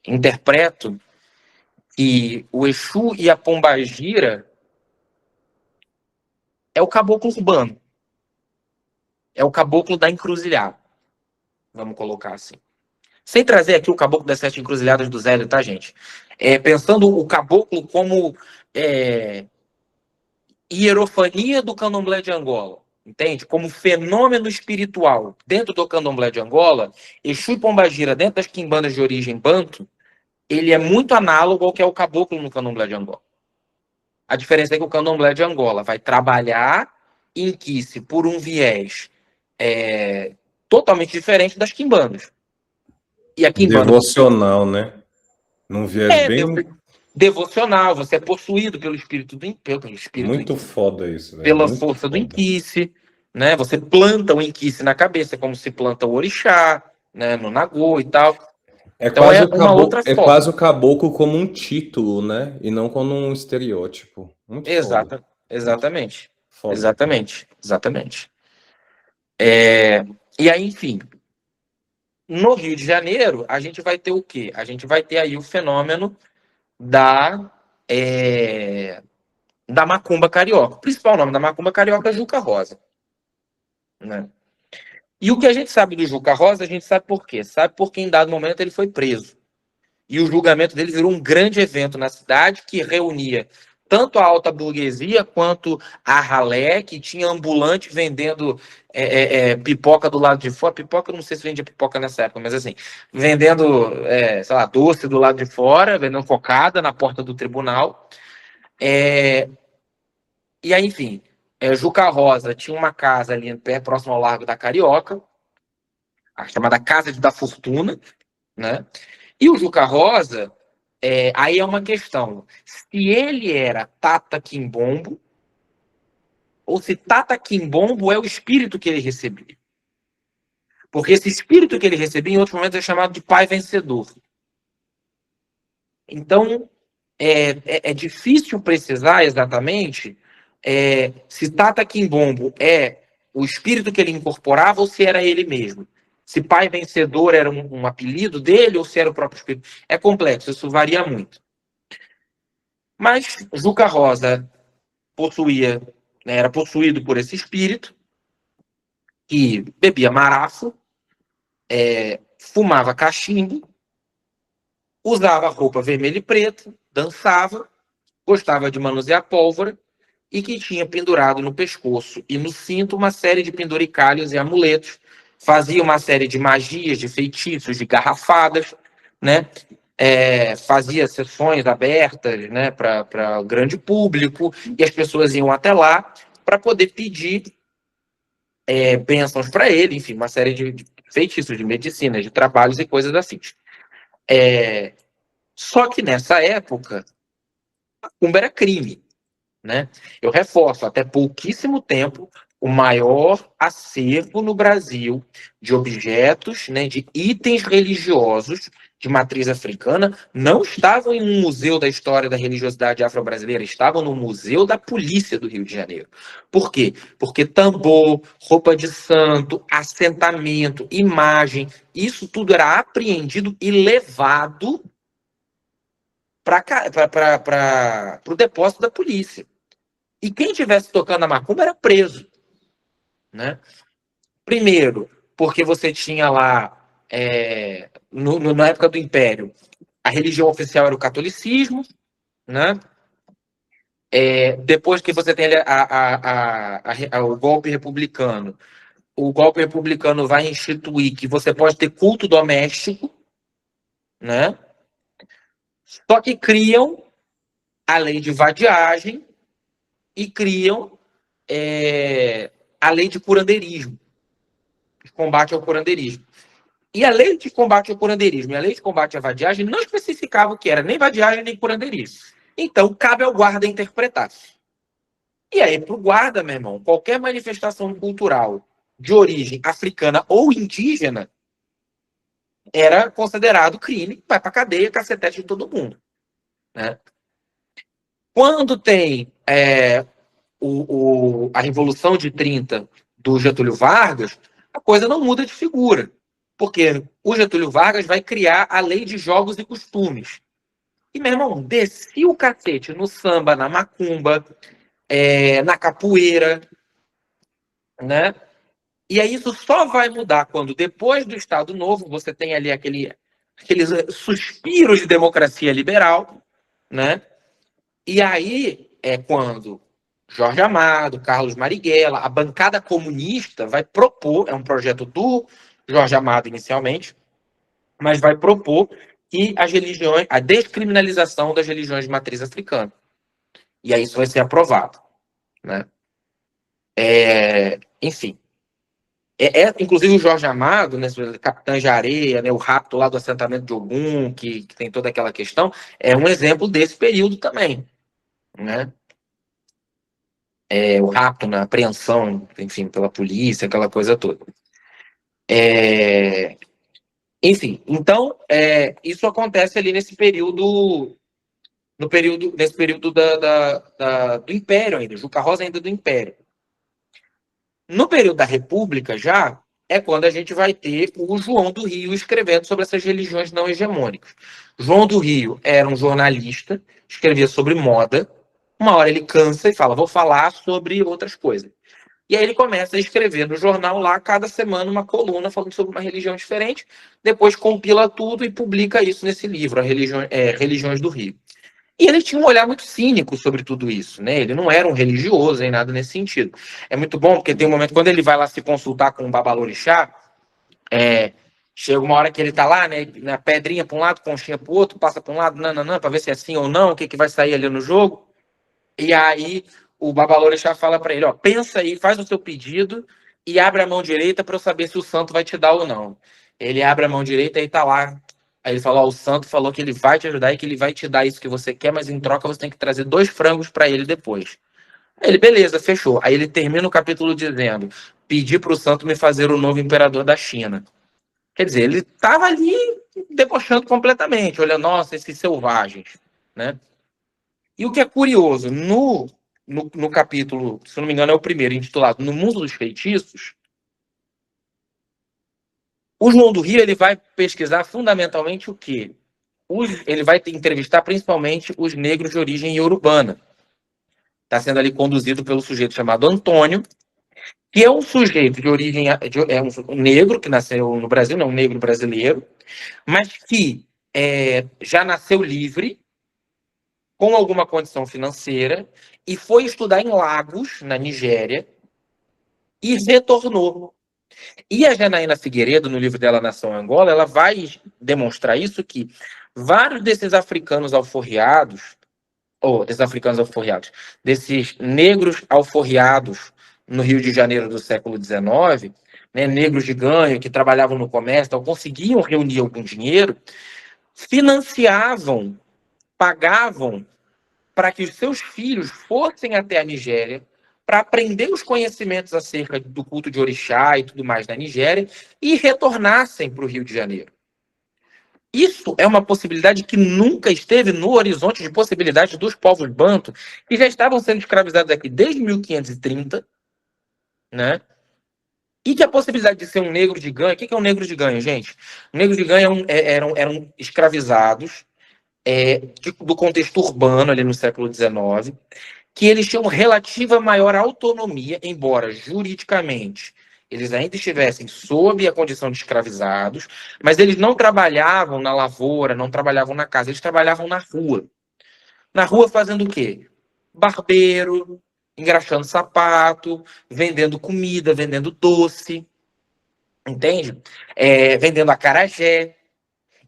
interpreto que o Exu e a Pombagira é o caboclo urbano, é o caboclo da encruzilhada, vamos colocar assim. Sem trazer aqui o caboclo das sete encruzilhadas do Zélio, tá, gente? Pensando o caboclo como hierofania do candomblé de Angola, entende? Como fenômeno espiritual dentro do candomblé de Angola, Exu e Pombagira, dentro das quimbandas de origem banto, ele é muito análogo ao que é o caboclo no candomblé de Angola. A diferença é que o candomblé de Angola vai trabalhar inquice por um viés totalmente diferente das quimbandas. E a quimbanda... Devocional, né? Num viés bem... devocional, você é possuído pelo espírito do muito foda isso, velho. Pela muito força foda do inquice, né? Você planta o inquice na cabeça, como se planta o orixá, né? No nagô e tal. Então quase uma outra forma. quase o caboclo como um título, né? E não como um estereótipo. Muito foda. Exatamente. Foda. Exatamente. E aí, enfim, no Rio de Janeiro, a gente vai ter o quê? A gente vai ter aí o fenômeno da macumba carioca. O principal nome da macumba carioca é Juca Rosa, né? E o que a gente sabe do Juca Rosa, a gente sabe por quê? Sabe porque em dado momento ele foi preso. E o julgamento dele virou um grande evento na cidade que reunia tanto a alta burguesia quanto a ralé, que tinha ambulante vendendo pipoca do lado de fora. Pipoca, eu não sei se vendia pipoca nessa época, mas assim, vendendo, sei lá, doce do lado de fora, vendendo cocada na porta do tribunal. E aí, enfim, Juca Rosa tinha uma casa ali próximo ao Largo da Carioca, a chamada Casa da Fortuna, né? E o Juca Rosa, aí é uma questão, se ele era Tata Quimbombo, ou se Tata Quimbombo é o espírito que ele recebia. Porque esse espírito que ele recebia, em outros momentos, é chamado de pai vencedor. Então, é difícil precisar exatamente se Tata Quimbombo é o espírito que ele incorporava ou se era ele mesmo. Se pai vencedor era um apelido dele ou se era o próprio espírito. É complexo, isso varia muito. Mas Juca Rosa era possuído por esse espírito que bebia marafo, fumava cachimbo, usava roupa vermelha e preta, dançava, gostava de manusear pólvora e que tinha pendurado no pescoço e no cinto uma série de penduricalhos e amuletos, fazia uma série de magias, de feitiços, de garrafadas, né? Fazia sessões abertas, né, para o grande público, e as pessoas iam até lá para poder pedir bênçãos para ele, enfim, uma série de feitiços, de medicina, de trabalhos e coisas assim. Só que nessa época, macumba era crime, né? Eu reforço, até pouquíssimo tempo, o maior acervo no Brasil de objetos, né, de itens religiosos de matriz africana não estavam em um museu da história da religiosidade afro-brasileira, estavam no Museu da Polícia do Rio de Janeiro. Por quê? Porque tambor, roupa de santo, assentamento, imagem, isso tudo era apreendido e levado para o depósito da polícia. E quem estivesse tocando a macumba era preso, né? Primeiro, porque você tinha lá, na época do Império, a religião oficial era o catolicismo, né? Depois que você tem o golpe republicano, o golpe republicano vai instituir que você pode ter culto doméstico, né? Só que criam a lei de vadiagem e criam a lei de curandeirismo, de combate ao curandeirismo. E a lei de combate ao curandeirismo e a lei de combate à vadiagem não especificava o que era nem vadiagem nem curandeirismo. Então, cabe ao guarda interpretar. E aí, para o guarda, meu irmão, qualquer manifestação cultural de origem africana ou indígena era considerado crime, vai para cadeia, cacetete de todo mundo, né? Quando tem a Revolução de 30 do Getúlio Vargas, a coisa não muda de figura. Porque o Getúlio Vargas vai criar a lei de jogos e costumes. E, meu irmão, descia o cacete no samba, na macumba, na capoeira, né? E aí isso só vai mudar quando, depois do Estado Novo, você tem ali aqueles suspiros de democracia liberal, né? E aí é quando Jorge Amado, Carlos Marighella, a bancada comunista vai propor, é um projeto do Jorge Amado inicialmente, mas vai propor que as religiões, a descriminalização das religiões de matriz africana. E aí isso vai ser aprovado, né? Enfim. Inclusive o Jorge Amado, né, Capitães de Areia, né, o rapto lá do assentamento de Ogum, que tem toda aquela questão, é um exemplo desse período também, né? O rapto, na apreensão, enfim, pela polícia, aquela coisa toda. Enfim, então, isso acontece ali nesse período, nesse período do Império ainda, Juca Rosa ainda do Império. No período da República, já, é quando a gente vai ter o João do Rio escrevendo sobre essas religiões não hegemônicas. João do Rio era um jornalista, escrevia sobre moda. Uma hora ele cansa e fala, vou falar sobre outras coisas. E aí ele começa a escrever no jornal lá, cada semana, uma coluna falando sobre uma religião diferente, depois compila tudo e publica isso nesse livro, Religiões do Rio. E ele tinha um olhar muito cínico sobre tudo isso, né? Ele não era um religioso nem nada nesse sentido. É muito bom, porque tem um momento, quando ele vai lá se consultar com o Babalorixá, chega uma hora que ele tá lá, né? Na pedrinha para um lado, conchinha para o outro, passa para um lado, nananã, para ver se é sim ou não, o que vai sair ali no jogo. E aí o Babalorixá fala para ele, ó, pensa aí, faz o seu pedido e abre a mão direita para eu saber se o santo vai te dar ou não. Ele abre a mão direita e tá lá. Aí ele falou, ó, o santo falou que ele vai te ajudar e que ele vai te dar isso que você quer, mas em troca você tem que trazer 2 frangos para ele depois. Aí ele, beleza, fechou. Aí ele termina o capítulo dizendo, pedi para o santo me fazer o novo imperador da China. Quer dizer, ele estava ali debochando completamente, olha, nossa, esses selvagens, né? E o que é curioso, no capítulo, se não me engano é o primeiro, intitulado No Mundo dos Feitiços, o João do Rio ele vai pesquisar fundamentalmente o quê? Ele vai entrevistar principalmente os negros de origem iorubana. Está sendo ali conduzido pelo sujeito chamado Antônio, que é um sujeito de origem, um negro que nasceu no Brasil, não um negro brasileiro, mas que já nasceu livre, com alguma condição financeira, e foi estudar em Lagos, na Nigéria, e retornou. E a Janaína Figueiredo, no livro dela Nação Angola, ela vai demonstrar isso, que vários desses africanos alforriados, desses negros alforriados no Rio de Janeiro do século XIX, né, negros de ganho que trabalhavam no comércio, então conseguiam reunir algum dinheiro, financiavam, pagavam para que os seus filhos fossem até a Nigéria para aprender os conhecimentos acerca do culto de orixá e tudo mais na Nigéria e retornassem para o Rio de Janeiro. Isso é uma possibilidade que nunca esteve no horizonte de possibilidades dos povos banto, que já estavam sendo escravizados aqui desde 1530, né? E que a possibilidade de ser um negro de ganho... O que é um negro de ganho, gente? O negro de ganho eram escravizados do contexto urbano, ali no século XIX, que eles tinham relativa maior autonomia, embora juridicamente eles ainda estivessem sob a condição de escravizados, mas eles não trabalhavam na lavoura, não trabalhavam na casa, eles trabalhavam na rua. Na rua fazendo o quê? Barbeiro, engraxando sapato, vendendo comida, vendendo doce, entende? Vendendo acarajé.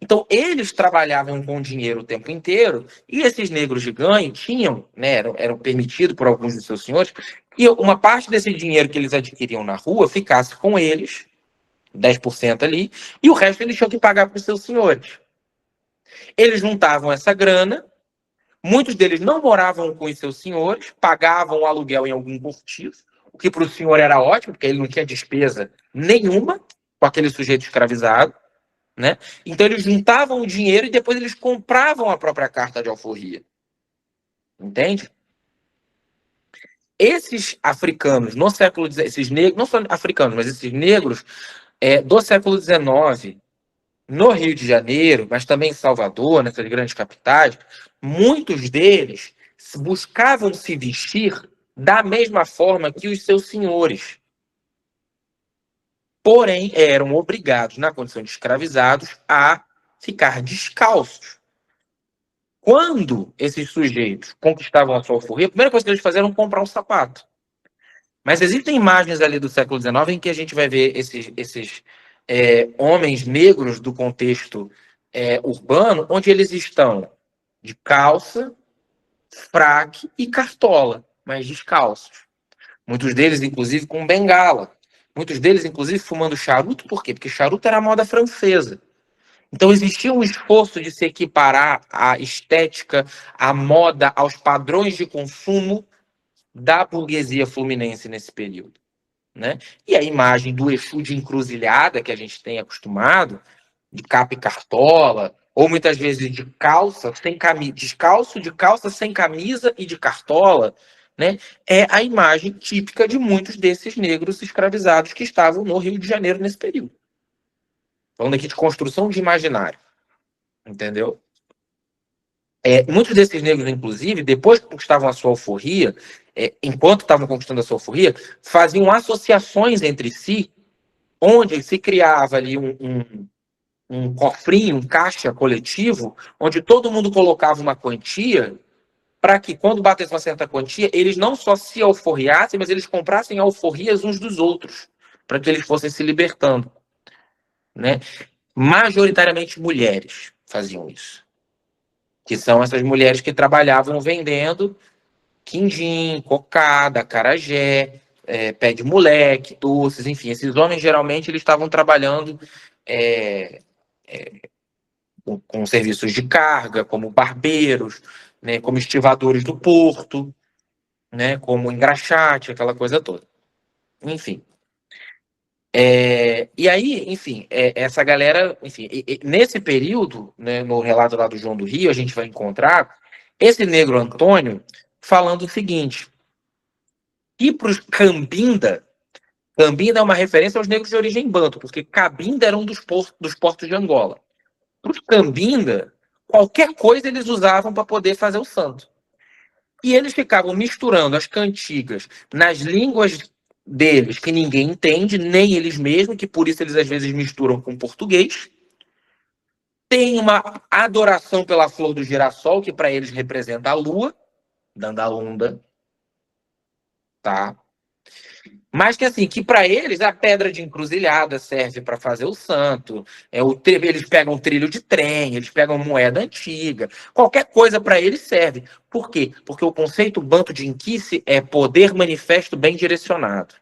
Então, eles trabalhavam com dinheiro o tempo inteiro, e esses negros de ganho tinham, né, eram permitidos por alguns de seus senhores, que uma parte desse dinheiro que eles adquiriam na rua ficasse com eles, 10% ali, e o resto eles tinham que pagar para os seus senhores. Eles juntavam essa grana, muitos deles não moravam com os seus senhores, pagavam o aluguel em algum cortiço, o que para o senhor era ótimo, porque ele não tinha despesa nenhuma com aquele sujeito escravizado, né? Então eles juntavam o dinheiro e depois eles compravam a própria carta de alforria. Entende? Esses africanos no século XIX, esses negros, não só africanos, mas esses negros do século XIX, no Rio de Janeiro, mas também em Salvador, nessas grandes capitais, muitos deles buscavam se vestir da mesma forma que os seus senhores. Porém, eram obrigados, na condição de escravizados, a ficar descalços. Quando esses sujeitos conquistavam a sua alforria, a primeira coisa que eles faziam era comprar um sapato. Mas existem imagens ali do século XIX em que a gente vai ver esses homens negros do contexto urbano, onde eles estão de calça, fraque e cartola, mas descalços. Muitos deles, inclusive, com bengala. Muitos deles, inclusive, fumando charuto. Por quê? Porque charuto era a moda francesa. Então existia um esforço de se equiparar a estética, a moda, aos padrões de consumo da burguesia fluminense nesse período, né? E a imagem do Exu de encruzilhada que a gente tem acostumado, de capa e cartola, ou muitas vezes de calça, sem camisa, descalço, de calça sem camisa e de cartola, né? É a imagem típica de muitos desses negros escravizados que estavam no Rio de Janeiro nesse período. Falando aqui de construção de imaginário, entendeu? Muitos desses negros, inclusive, depois que conquistavam a sua alforria, enquanto estavam conquistando a sua alforria, faziam associações entre si, onde se criava ali um cofrinho, um caixa coletivo, onde todo mundo colocava uma quantia, para que, quando batesse uma certa quantia, eles não só se alforriassem, mas eles comprassem alforrias uns dos outros, para que eles fossem se libertando, né? Majoritariamente mulheres faziam isso, que são essas mulheres que trabalhavam vendendo quindim, cocada, acarajé, pé de moleque, doces, enfim. Esses homens, geralmente, eles estavam trabalhando com serviços de carga, como barbeiros, né, como estivadores do porto, né, como engraxate, aquela coisa toda. Enfim. E aí, enfim, essa galera, enfim, nesse período, né, no relato lá do João do Rio, a gente vai encontrar esse negro Antônio falando o seguinte, que para os Cambinda é uma referência aos negros de origem banto, porque Cabinda era um dos portos de Angola. Para os Cambinda, qualquer coisa eles usavam para poder fazer o santo. E eles ficavam misturando as cantigas nas línguas deles, que ninguém entende, nem eles mesmos, que por isso eles às vezes misturam com português. Tem uma adoração pela flor do girassol, que para eles representa a lua, Dandalunda, tá? Mas que assim, que para eles a pedra de encruzilhada serve para fazer o santo, eles pegam trilho de trem, eles pegam moeda antiga, qualquer coisa para eles serve. Por quê? Porque o conceito banto de Inquice é poder manifesto bem direcionado.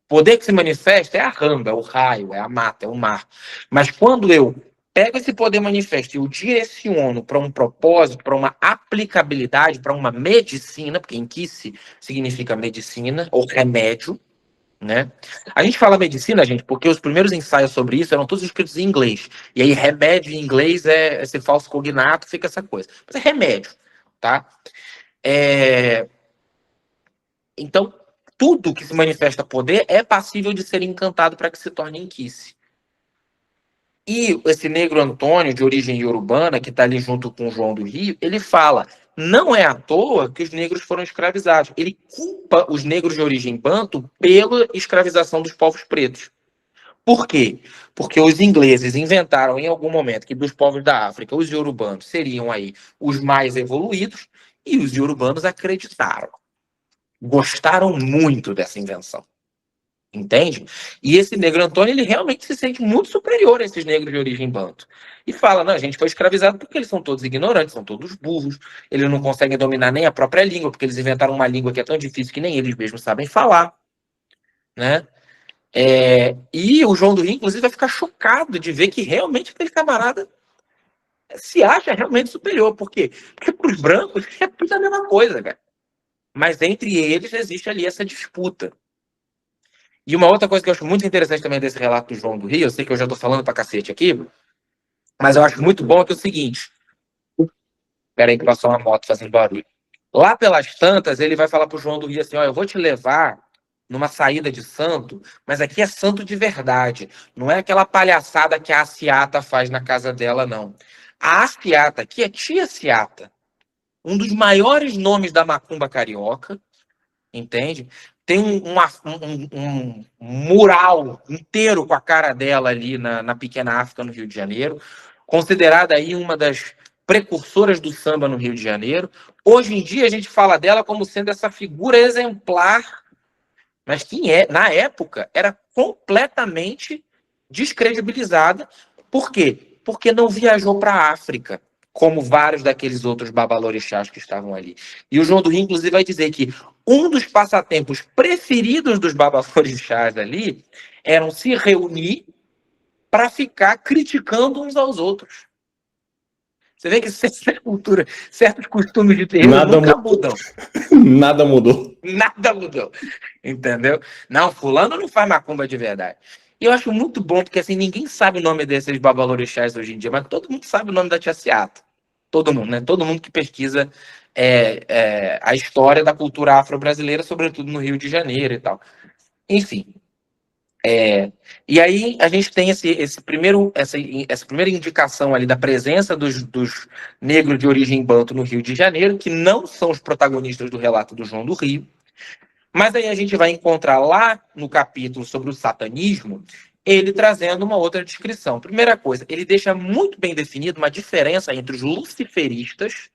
Poder que se manifesta é a ramba, é o raio, é a mata, é o mar. Mas quando eu pego esse poder manifesto e o direciono para um propósito, para uma aplicabilidade, para uma medicina, porque Inquice significa medicina ou remédio, né? A gente fala medicina, gente, porque os primeiros ensaios sobre isso eram todos escritos em inglês. E aí remédio em inglês é esse falso cognato, fica essa coisa. Mas é remédio, tá? Então, tudo que se manifesta poder é passível de ser encantado para que se torne Inquice. E esse negro Antônio, de origem iorubana, que está ali junto com o João do Rio, ele fala, não é à toa que os negros foram escravizados. Ele culpa os negros de origem banto pela escravização dos povos pretos. Por quê? Porque os ingleses inventaram em algum momento que dos povos da África, os iorubanos seriam aí os mais evoluídos, e os iorubanos acreditaram. Gostaram muito dessa invenção. Entende? E esse negro Antônio, ele realmente se sente muito superior a esses negros de origem banto. E fala, não, a gente foi escravizado porque eles são todos ignorantes, são todos burros, eles não conseguem dominar nem a própria língua, porque eles inventaram uma língua que é tão difícil que nem eles mesmos sabem falar, né? E o João do Rio, inclusive, vai ficar chocado de ver que realmente aquele camarada se acha realmente superior. Por quê? Porque para os brancos é tudo a mesma coisa, cara. Mas entre eles existe ali essa disputa. E uma outra coisa que eu acho muito interessante também desse relato do João do Rio, eu sei que eu já tô falando pra cacete aqui, mas eu acho muito bom que é o seguinte. Peraí que passou uma moto fazendo barulho. Lá pelas tantas, ele vai falar pro João do Rio assim, ó, eu vou te levar numa saída de santo, mas aqui é santo de verdade. Não é aquela palhaçada que a Ciata faz na casa dela, não. A Ciata aqui é Tia Ciata, um dos maiores nomes da macumba carioca, entende? Tem um mural inteiro com a cara dela ali na Pequena África, no Rio de Janeiro, considerada aí uma das precursoras do samba no Rio de Janeiro. Hoje em dia a gente fala dela como sendo essa figura exemplar, mas que na época era completamente descredibilizada. Por quê? Porque não viajou para a África, como vários daqueles outros babalorixás que estavam ali. E o João do Rio, inclusive, vai dizer que um dos passatempos preferidos dos babalorixás ali eram se reunir para ficar criticando uns aos outros. Você vê que certa cultura, certos costumes de terreiro nunca mudam. Nada mudou. Nada mudou. Entendeu? Não, fulano não faz macumba de verdade. E eu acho muito bom, porque assim, ninguém sabe o nome desses babalorixás hoje em dia, mas todo mundo sabe o nome da Tia Ciata. Todo mundo, né? Todo mundo que pesquisa a história da cultura afro-brasileira, sobretudo no Rio de Janeiro e tal. Enfim. E aí a gente tem essa primeira indicação ali da presença dos negros de origem banto no Rio de Janeiro, que não são os protagonistas do relato do João do Rio. Mas aí a gente vai encontrar lá no capítulo sobre o satanismo, ele trazendo uma outra descrição. Primeira coisa, ele deixa muito bem definido uma diferença entre os luciferistas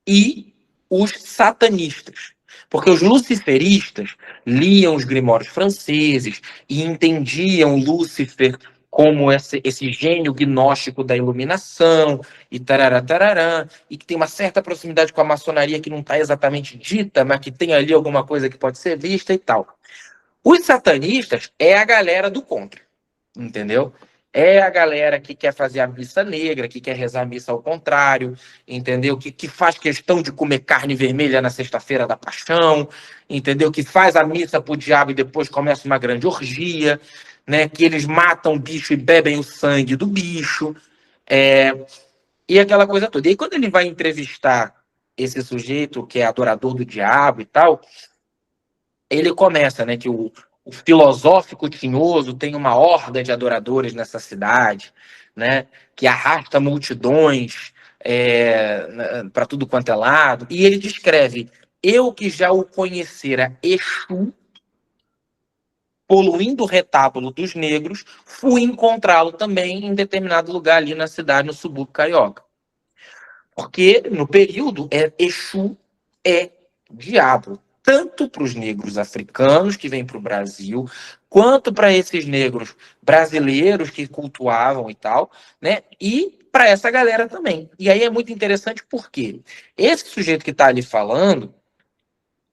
e os satanistas. Porque os luciferistas liam os grimórios franceses e entendiam Lúcifer como esse gênio gnóstico da iluminação, e tarará, tarará, e que tem uma certa proximidade com a maçonaria que não está exatamente dita, mas que tem ali alguma coisa que pode ser vista e tal. Os satanistas é a galera do contra, entendeu? É a galera que quer fazer a missa negra, que quer rezar a missa ao contrário, entendeu? Que faz questão de comer carne vermelha na sexta-feira da paixão, entendeu? Que faz a missa pro diabo e depois começa uma grande orgia, né? Que eles matam o bicho e bebem o sangue do bicho, e aquela coisa toda. E aí, quando ele vai entrevistar esse sujeito que é adorador do diabo e tal, ele começa, né, que o filosófico tinhoso tem uma horda de adoradores nessa cidade, né, que arrasta multidões para tudo quanto é lado. E ele descreve: eu que já o conhecera Exu, poluindo o retábulo dos negros, fui encontrá-lo também em determinado lugar ali na cidade, no subúrbio carioca. Porque no período Exu é diabo. tanto para os negros africanos que vêm para o Brasil, quanto para esses negros brasileiros que cultuavam e tal, né? E para essa galera também. E aí é muito interessante porque esse sujeito que está ali falando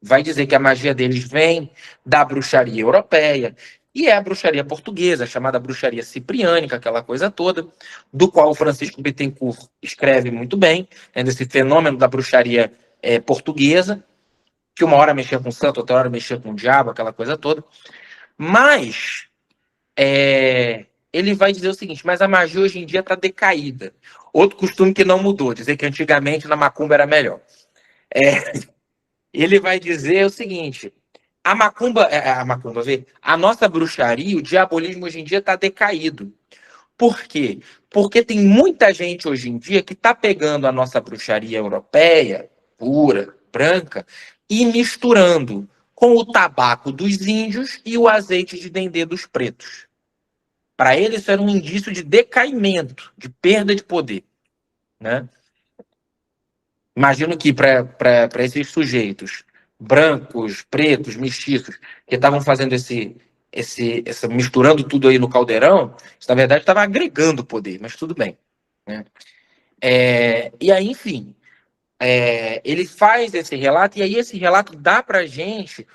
vai dizer que a magia deles vem da bruxaria europeia, e é a bruxaria portuguesa, chamada bruxaria cipriânica, aquela coisa toda, do qual o Francisco Bittencourt escreve muito bem, né, desse fenômeno da bruxaria portuguesa, que uma hora mexia com o santo, outra hora mexia com o diabo, aquela coisa toda. Mas ele vai dizer o seguinte, mas a magia hoje em dia está decaída. Outro costume que não mudou, dizer que antigamente na macumba era melhor. Ele vai dizer o seguinte, a nossa bruxaria, o diabolismo hoje em dia está decaído. Por quê? Porque tem muita gente hoje em dia que está pegando a nossa bruxaria europeia, pura, branca, e misturando com o tabaco dos índios e o azeite de dendê dos pretos. Para eles, isso era um indício de decaimento, de perda de poder, né? Imagino que para esses sujeitos brancos, pretos, mestiços, que estavam fazendo misturando tudo aí no caldeirão, isso, na verdade, estava agregando poder, mas tudo bem, né? E aí, enfim, ele faz esse relato, e aí esse relato dá para a gente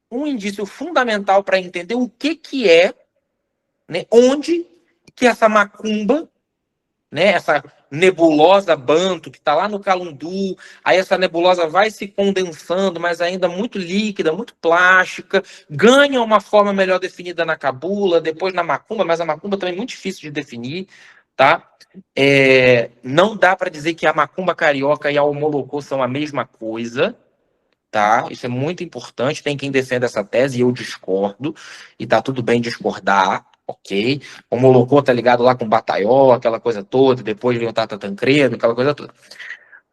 um indício fundamental para entender o que é, né, onde que essa macumba, né, essa nebulosa Banto, que está lá no Calundu, aí essa nebulosa vai se condensando, mas ainda muito líquida, muito plástica, ganha uma forma melhor definida na cabula, depois na macumba, mas a macumba também é muito difícil de definir, tá? Não dá para dizer que a macumba carioca e a homolocô são a mesma coisa, tá? Isso é muito importante, tem quem defenda essa tese, e eu discordo, e tá tudo bem discordar, ok? O Molocô tá ligado lá com o Bataió, aquela coisa toda, depois vem o Tata Tancredo, aquela coisa toda.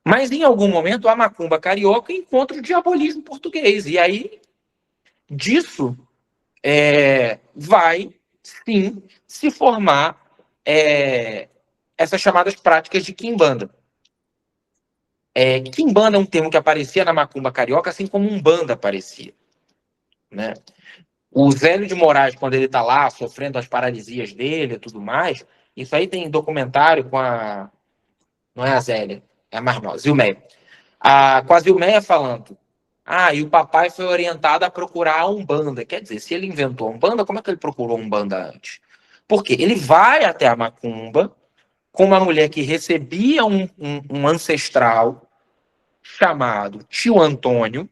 Mas em algum momento a macumba carioca encontra o diabolismo português, e aí disso vai, sim, se formar essas chamadas práticas de quimbanda. Quimbanda é um termo que aparecia na macumba carioca, assim como umbanda aparecia, né? O Zélio de Moraes, quando ele está lá sofrendo as paralisias dele e tudo mais, isso aí tem documentário com a. Não é a Zélia, é a mais nova, Zilmeia. Com a Zilmeia falando. E o papai foi orientado a procurar a Umbanda. Quer dizer, se ele inventou a Umbanda, como é que ele procurou a Umbanda antes? Porque ele vai até a Macumba com uma mulher que recebia um ancestral chamado Tio Antônio,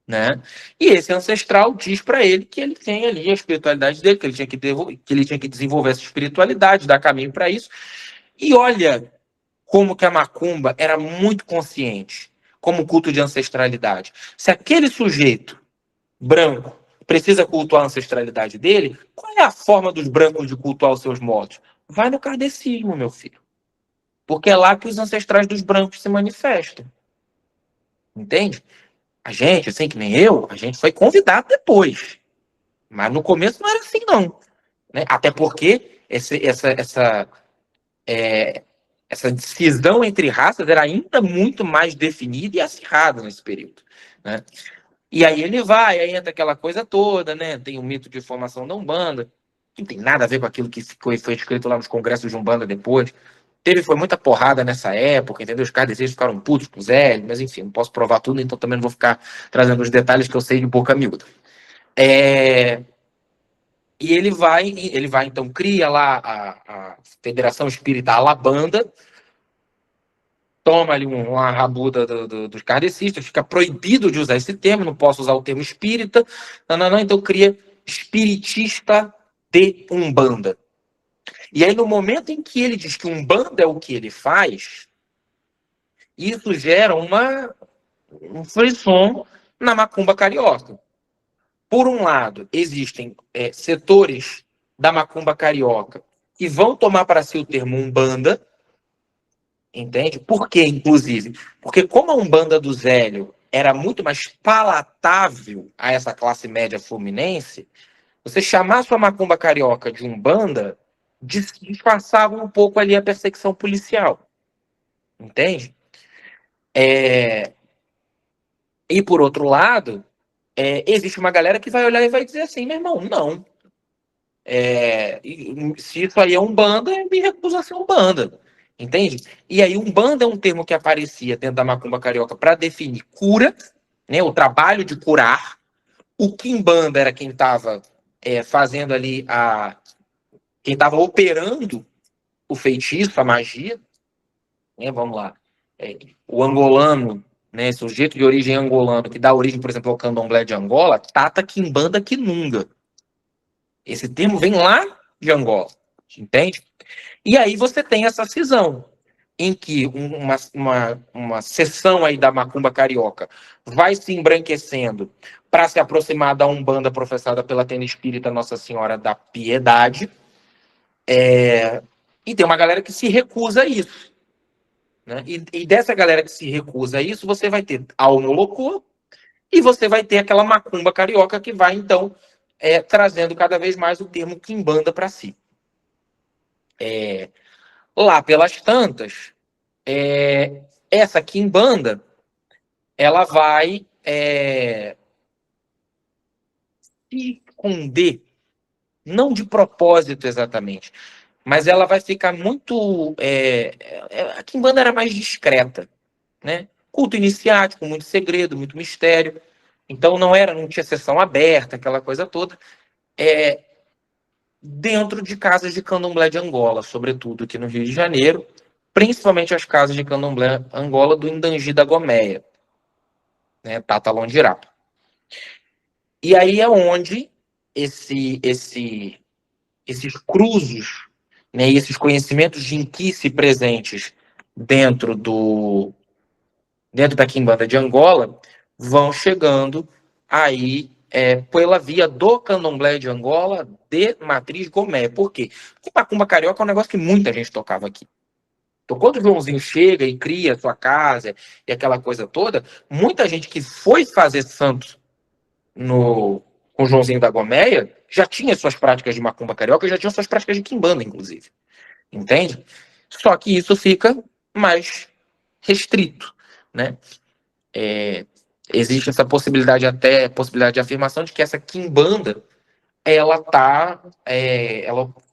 né? E esse ancestral diz para ele que ele tem ali a espiritualidade dele, que ele tinha que desenvolver essa espiritualidade, dar caminho para isso. E olha como que a macumba era muito consciente, como culto de ancestralidade. Se aquele sujeito branco precisa cultuar a ancestralidade dele, qual é a forma dos brancos de cultuar os seus mortos? Vai no kardecismo, meu filho. Porque é lá que os ancestrais dos brancos se manifestam. Entende? A gente, assim que nem eu, a gente foi convidado depois. Mas no começo não era assim, não. Né? Até porque essa decisão entre raças era ainda muito mais definida e acirrada nesse período. Né? E aí ele vai, aí entra aquela coisa toda, né? Tem o mito de formação da Umbanda, que não tem nada a ver com aquilo que foi escrito lá nos congressos de Umbanda depois. Foi muita porrada nessa época, entendeu? Os kardecistas ficaram putos com o Zé, mas enfim, não posso provar tudo, então também não vou ficar trazendo os detalhes que eu sei de boca miúda. E ele vai então, cria lá a Federação Espírita Alabanda, toma ali uma rabuda dos kardecistas, fica proibido de usar esse termo, não posso usar o termo espírita, então cria espiritista de Umbanda. E aí, no momento em que ele diz que Umbanda é o que ele faz, isso gera um frisson na macumba carioca. Por um lado, existem setores da macumba carioca que vão tomar para si o termo Umbanda, entende? Por quê, inclusive? Porque como a Umbanda do Zélio era muito mais palatável a essa classe média fluminense, você chamar sua macumba carioca de Umbanda disfarçava um pouco ali a perseguição policial, entende? E, por outro lado, existe uma galera que vai olhar e vai dizer assim, meu irmão, não. Se isso aí é Umbanda, eu me recuso a ser Umbanda. Entende? E aí, Umbanda é um termo que aparecia dentro da macumba carioca para definir cura, né, o trabalho de curar. O Quimbanda era quem estava fazendo ali quem estava operando o feitiço, a magia, né? Vamos lá. O angolano, né, sujeito de origem angolano, que dá origem, por exemplo, ao candomblé de Angola, Tata Quimbanda Quinunga. Esse termo vem lá de Angola, entende? E aí você tem essa cisão, em que uma seção aí da macumba carioca vai se embranquecendo para se aproximar da Umbanda professada pela tenda espírita Nossa Senhora da Piedade, e tem uma galera que se recusa a isso. Né? E dessa galera que se recusa a isso, você vai ter a Omolocô e você vai ter aquela macumba carioca que vai, então, trazendo cada vez mais o termo quimbanda para si. Lá pelas tantas, essa quimbanda, ela vai se esconder, não de propósito exatamente, mas ela vai ficar muito... a quimbanda era mais discreta, né? Culto iniciático, muito segredo, muito mistério. Então não tinha sessão aberta, aquela coisa toda. Dentro de casas de candomblé de Angola, sobretudo aqui no Rio de Janeiro, principalmente as casas de candomblé Angola do Indangi da Gomeia, né? Tata Londirá. E aí é onde esses cruzos, né, e esses conhecimentos de inquice presentes dentro da Quimbanda de Angola vão chegando aí pela via do candomblé de Angola de matriz Gomé. Por quê? Porque macumba carioca é um negócio que muita gente tocava aqui. Então, quando o Joãozinho chega e cria a sua casa e aquela coisa toda, muita gente que foi fazer santo com o Joãozinho da Gomeia já tinha suas práticas de macumba carioca, já tinha suas práticas de quimbanda, inclusive. Entende? Só que isso fica mais restrito, né? Existe essa possibilidade de afirmação de que essa quimbanda ela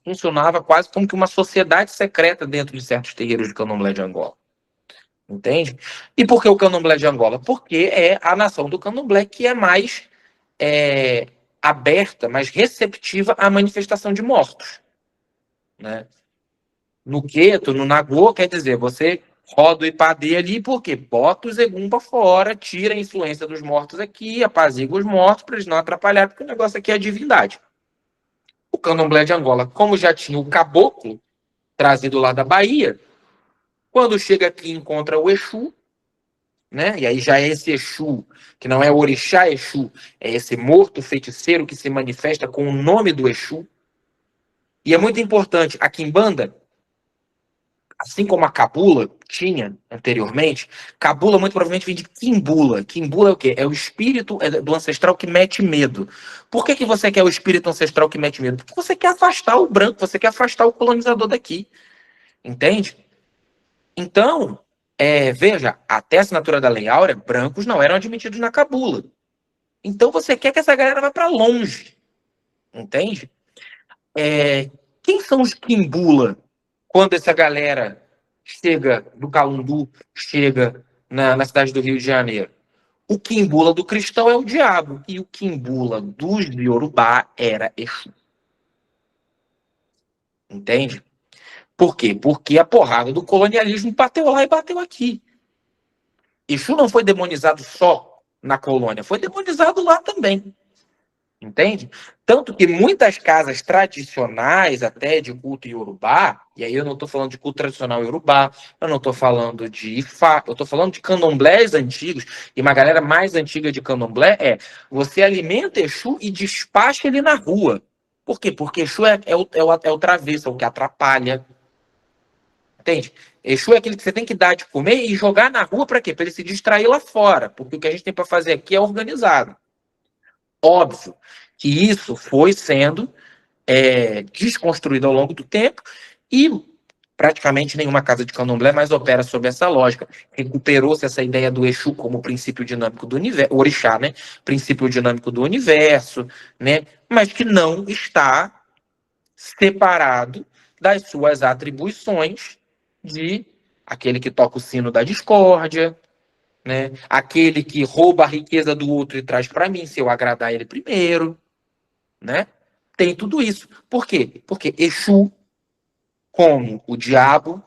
funcionava quase como que uma sociedade secreta dentro de certos terreiros de candomblé de Angola. Entende? E por que o candomblé de Angola? Porque é a nação do candomblé que é mais aberta, mais receptiva à manifestação de mortos. Né? No Queto, no Nagô, quer dizer, você roda o Ipadê ali, porque bota os Egum pra fora, tira a influência dos mortos aqui, apazigua os mortos para eles não atrapalhar, porque o negócio aqui é a divindade. O candomblé de Angola, como já tinha o caboclo trazido lá da Bahia, quando chega aqui encontra o Exu, né? E aí já é esse Exu, que não é o orixá Exu, é esse morto feiticeiro que se manifesta com o nome do Exu. E é muito importante, a quimbanda, assim como a cabula tinha anteriormente, cabula muito provavelmente vem de quimbula. Quimbula é o quê? É o espírito do ancestral que mete medo. Por que você quer o espírito ancestral que mete medo? Porque você quer afastar o branco, você quer afastar o colonizador daqui. Entende? Então, veja, até a assinatura da Lei Áurea, brancos não eram admitidos na cabula. Então você quer que essa galera vá para longe. Entende? Quem são os quimbula? Quando essa galera chega do Calundu, chega na cidade do Rio de Janeiro. O quimbula do cristão é o diabo. E o quimbula dos Yorubá era Exu. Entende? Por quê? Porque a porrada do colonialismo bateu lá e bateu aqui. Exu não foi demonizado só na colônia, foi demonizado lá também. Entende? Tanto que muitas casas tradicionais, até de culto iorubá, e aí eu não estou falando de culto tradicional iorubá, eu não estou falando de Ifá, eu estou falando de candomblés antigos, e uma galera mais antiga de candomblé você alimenta Exu e despacha ele na rua. Por quê? Porque Exu é o travesso, é o que atrapalha. Entende? Exu é aquele que você tem que dar de comer e jogar na rua para quê? Para ele se distrair lá fora, porque o que a gente tem para fazer aqui é organizado. Óbvio que isso foi sendo desconstruído ao longo do tempo e praticamente nenhuma casa de candomblé mais opera sob essa lógica. Recuperou-se essa ideia do Exu como princípio dinâmico do universo, o orixá, né? Princípio dinâmico do universo, né? Mas que não está separado das suas atribuições de aquele que toca o sino da discórdia, né? Aquele que rouba a riqueza do outro e traz para mim, se eu agradar ele primeiro, né? Tem tudo isso. Por quê? Porque Exu, como o diabo,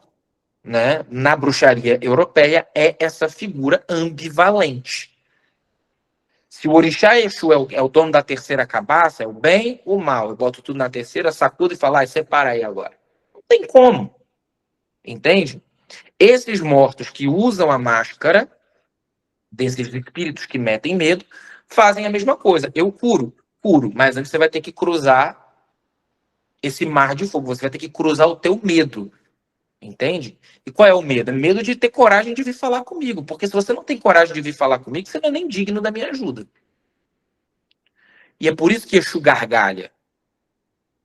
né, na bruxaria europeia, é essa figura ambivalente. Se o orixá Exu é o dono da terceira cabaça, é o bem, o mal. Eu boto tudo na terceira, sacudo e falo, separa aí agora. Não tem como. Entende? Esses mortos que usam a máscara, desses espíritos que metem medo, fazem a mesma coisa. Eu curo, mas antes você vai ter que cruzar esse mar de fogo, você vai ter que cruzar o teu medo. Entende? E qual é o medo? É medo de ter coragem de vir falar comigo. Porque se você não tem coragem de vir falar comigo, você não é nem digno da minha ajuda. E é por isso que Exu gargalha.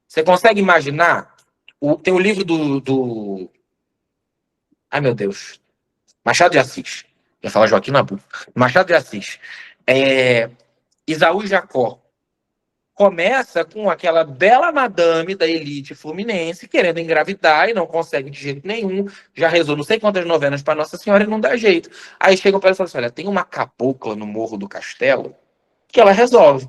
Você consegue imaginar? Tem o livro do... Ai, meu Deus. Machado de Assis. Ia falar Joaquim Nabuco. Machado de Assis. Isaú e Jacó. Começa com aquela bela madame da elite fluminense querendo engravidar e não consegue de jeito nenhum. Já rezou não sei quantas novenas para Nossa Senhora e não dá jeito. Aí chegam para ela e falam assim, olha, tem uma cabocla no Morro do Castelo que ela resolve.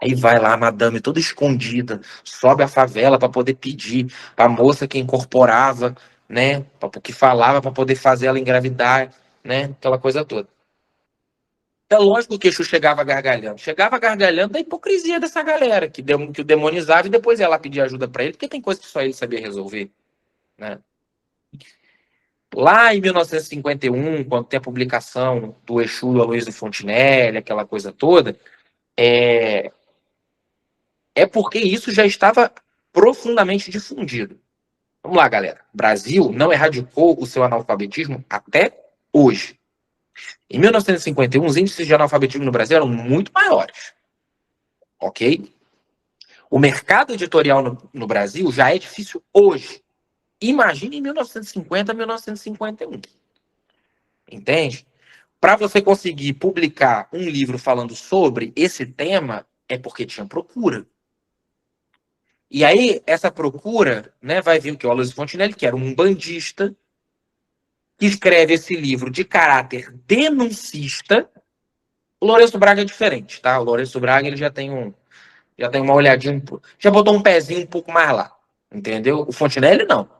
Aí vai lá a madame toda escondida, sobe a favela para poder pedir para a moça que incorporava, né, que falava para poder fazer ela engravidar, né, aquela coisa toda. É lógico que Exu chegava gargalhando. Chegava gargalhando da hipocrisia dessa galera que o demonizava e depois ia lá pedir ajuda para ele, porque tem coisa que só ele sabia resolver, né? Lá em 1951, quando tem a publicação do Exu do Aloysio Fontinelli, aquela coisa toda, é porque isso já estava profundamente difundido. Vamos lá, galera. O Brasil não erradicou o seu analfabetismo até hoje. Em 1951, os índices de analfabetismo no Brasil eram muito maiores. Ok? O mercado editorial no Brasil já é difícil hoje. Imagine em 1950, 1951. Entende? Para você conseguir publicar um livro falando sobre esse tema, é porque tinha procura. E aí, essa procura, né, vai vir o que? O Aloysio Fontinelli, que era um umbandista, que escreve esse livro de caráter denuncista. O Lourenço Braga é diferente, tá? O Lourenço Braga ele já tem uma olhadinha, já botou um pezinho um pouco mais lá, entendeu? O Fontinelli não.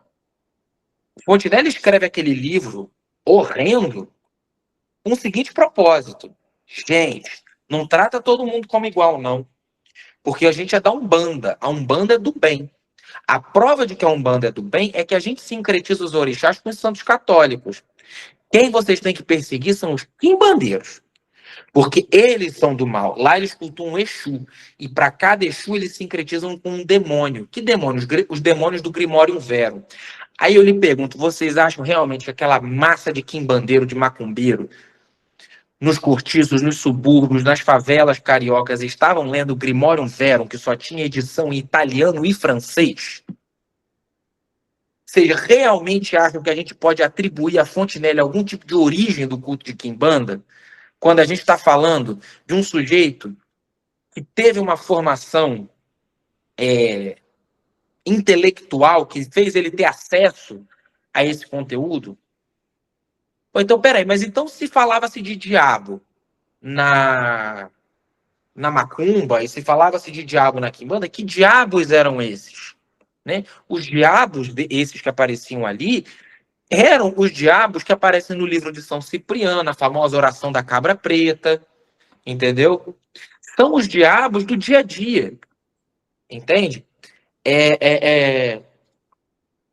O Fontinelli escreve aquele livro horrendo com o seguinte propósito. Gente, não trata todo mundo como igual, não. Porque a gente é da Umbanda. A Umbanda é do bem. A prova de que a Umbanda é do bem é que a gente sincretiza os orixás com os santos católicos. Quem vocês têm que perseguir são os quimbandeiros. Porque eles são do mal. Lá eles cultuam um Exu. E para cada Exu eles sincretizam com um demônio. Que demônios? Os demônios do Grimório Verum. Aí eu lhe pergunto, vocês acham realmente que aquela massa de quimbandeiro, de macumbeiro, nos cortiços, nos subúrbios, nas favelas cariocas, estavam lendo o Grimório Verum, que só tinha edição em italiano e francês? Vocês realmente acham que a gente pode atribuir a Fontinelli algum tipo de origem do culto de Quimbanda? Quando a gente está falando de um sujeito que teve uma formação intelectual, que fez ele ter acesso a esse conteúdo? Ou então, peraí, mas então se falava-se de diabo na macumba e se falava-se de diabo na quimbanda, que diabos eram esses? Né? Os diabos, esses que apareciam ali, eram os diabos que aparecem no livro de São Cipriano, a famosa oração da cabra preta, entendeu? São os diabos do dia a dia, entende?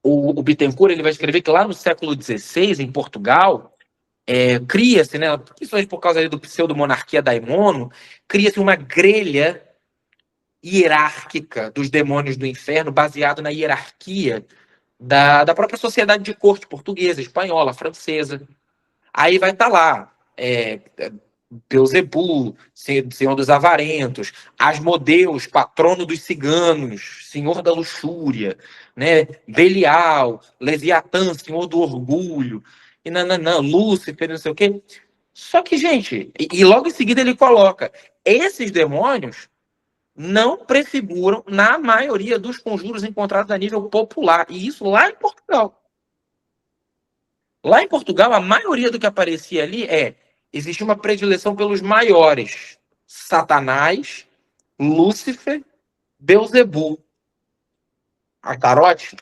O Bittencourt ele vai escrever que lá no século XVI, em Portugal, cria-se, né, principalmente por causa do pseudo-monarquia daimono, cria-se uma grelha hierárquica dos demônios do inferno, baseado na hierarquia da própria sociedade de corte portuguesa, espanhola, francesa. Aí vai estar lá Beelzebub, senhor dos avarentos, Asmodeus, patrono dos ciganos, senhor da luxúria, né? Belial, Leviatã, senhor do orgulho, e nananã, Lúcifer, não sei o quê. Só que, gente, e logo em seguida ele coloca, esses demônios não prefiguram na maioria dos conjuros encontrados a nível popular, e isso lá em Portugal. Lá em Portugal, a maioria do que aparecia ali existia uma predileção pelos maiores. Satanás, Lúcifer, Beelzebub. Atarote,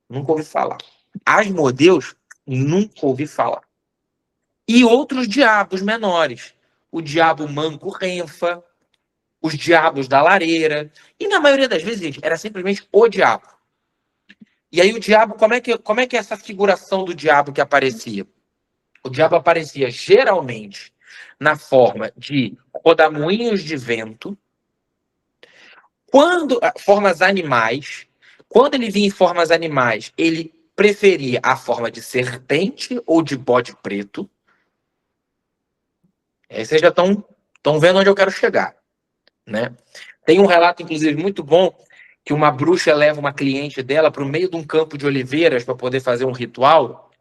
nunca ouvi falar. Asmodeus, nunca ouvi falar. E outros diabos menores. O diabo manco renfa, os diabos da lareira. E na maioria das vezes, gente, era simplesmente o diabo. E aí o diabo, como é que é essa figuração do diabo que aparecia? O diabo aparecia geralmente na forma de rodamuinhos de vento, formas animais. Quando ele vinha em formas animais, ele preferia a forma de serpente ou de bode preto. Aí vocês já estão vendo onde eu quero chegar, né? Tem um relato, inclusive, muito bom, que uma bruxa leva uma cliente dela para o meio de um campo de oliveiras para poder fazer um ritual.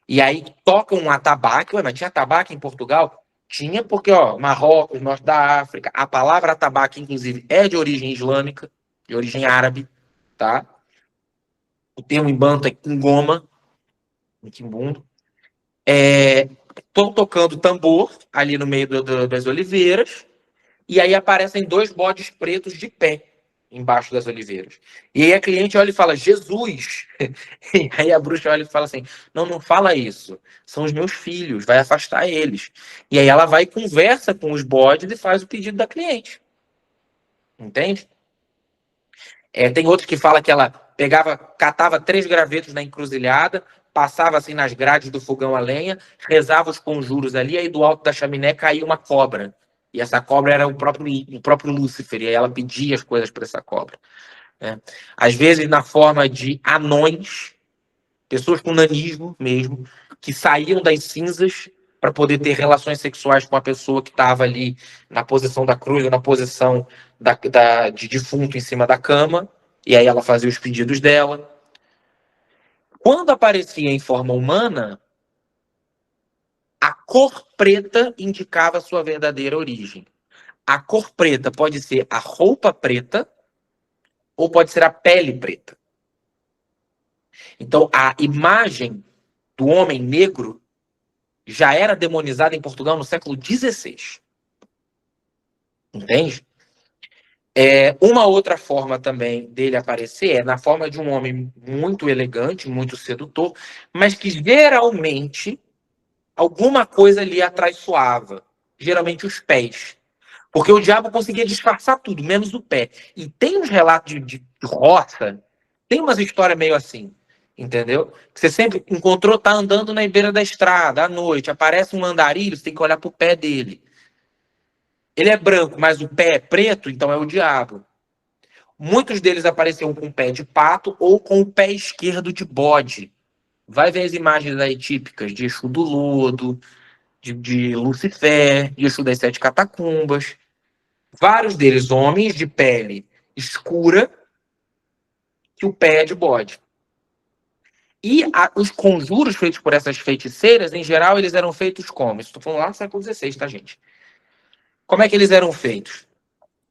E aí toca um atabaque. Ué, mas tinha atabaque em Portugal? Tinha, porque, Marrocos, norte da África, a palavra atabaque, inclusive, é de origem islâmica, de origem árabe, tá? O termo em banto é ngoma, em quimbundo. Estão tocando tambor ali no meio das oliveiras, e aí aparecem 2 bodes pretos de pé embaixo das oliveiras. E aí a cliente olha e fala, Jesus! E aí a bruxa olha e fala assim, não fala isso. São os meus filhos, vai afastar eles. E aí ela vai e conversa com os bodes e faz o pedido da cliente. Entende? Tem outro que fala que ela catava 3 gravetos na encruzilhada, passava assim nas grades do fogão a lenha, rezava os conjuros ali, aí do alto da chaminé caía uma cobra. E essa cobra era o próprio Lúcifer, e aí ela pedia as coisas para essa cobra. Né? Às vezes na forma de anões, pessoas com nanismo mesmo, que saíam das cinzas para poder ter relações sexuais com a pessoa que estava ali na posição da cruz, ou na posição de defunto em cima da cama, e aí ela fazia os pedidos dela. Quando aparecia em forma humana, a cor preta indicava a sua verdadeira origem. A cor preta pode ser a roupa preta ou pode ser a pele preta. Então, a imagem do homem negro já era demonizada em Portugal no século XVI. Entende? Uma outra forma também dele aparecer é na forma de um homem muito elegante, muito sedutor, mas que geralmente alguma coisa lhe atraiçoava. Geralmente os pés. Porque o diabo conseguia disfarçar tudo, menos o pé. E tem uns relatos de roça, tem umas histórias meio assim, entendeu? Que você sempre encontrou, tá andando na beira da estrada, à noite, aparece um andarilho, você tem que olhar pro pé dele. Ele é branco, mas o pé é preto, então é o diabo. Muitos deles apareciam com o pé de pato ou com o pé esquerdo de bode. Vai ver as imagens aí típicas de Exu do Lodo, de Lucifer, de Exu das 7 Catacumbas. Vários deles homens de pele escura, que o pé é de bode. E os conjuros feitos por essas feiticeiras, em geral, eles eram feitos como? Estou falando lá no século XVI, tá, gente? Como é que eles eram feitos?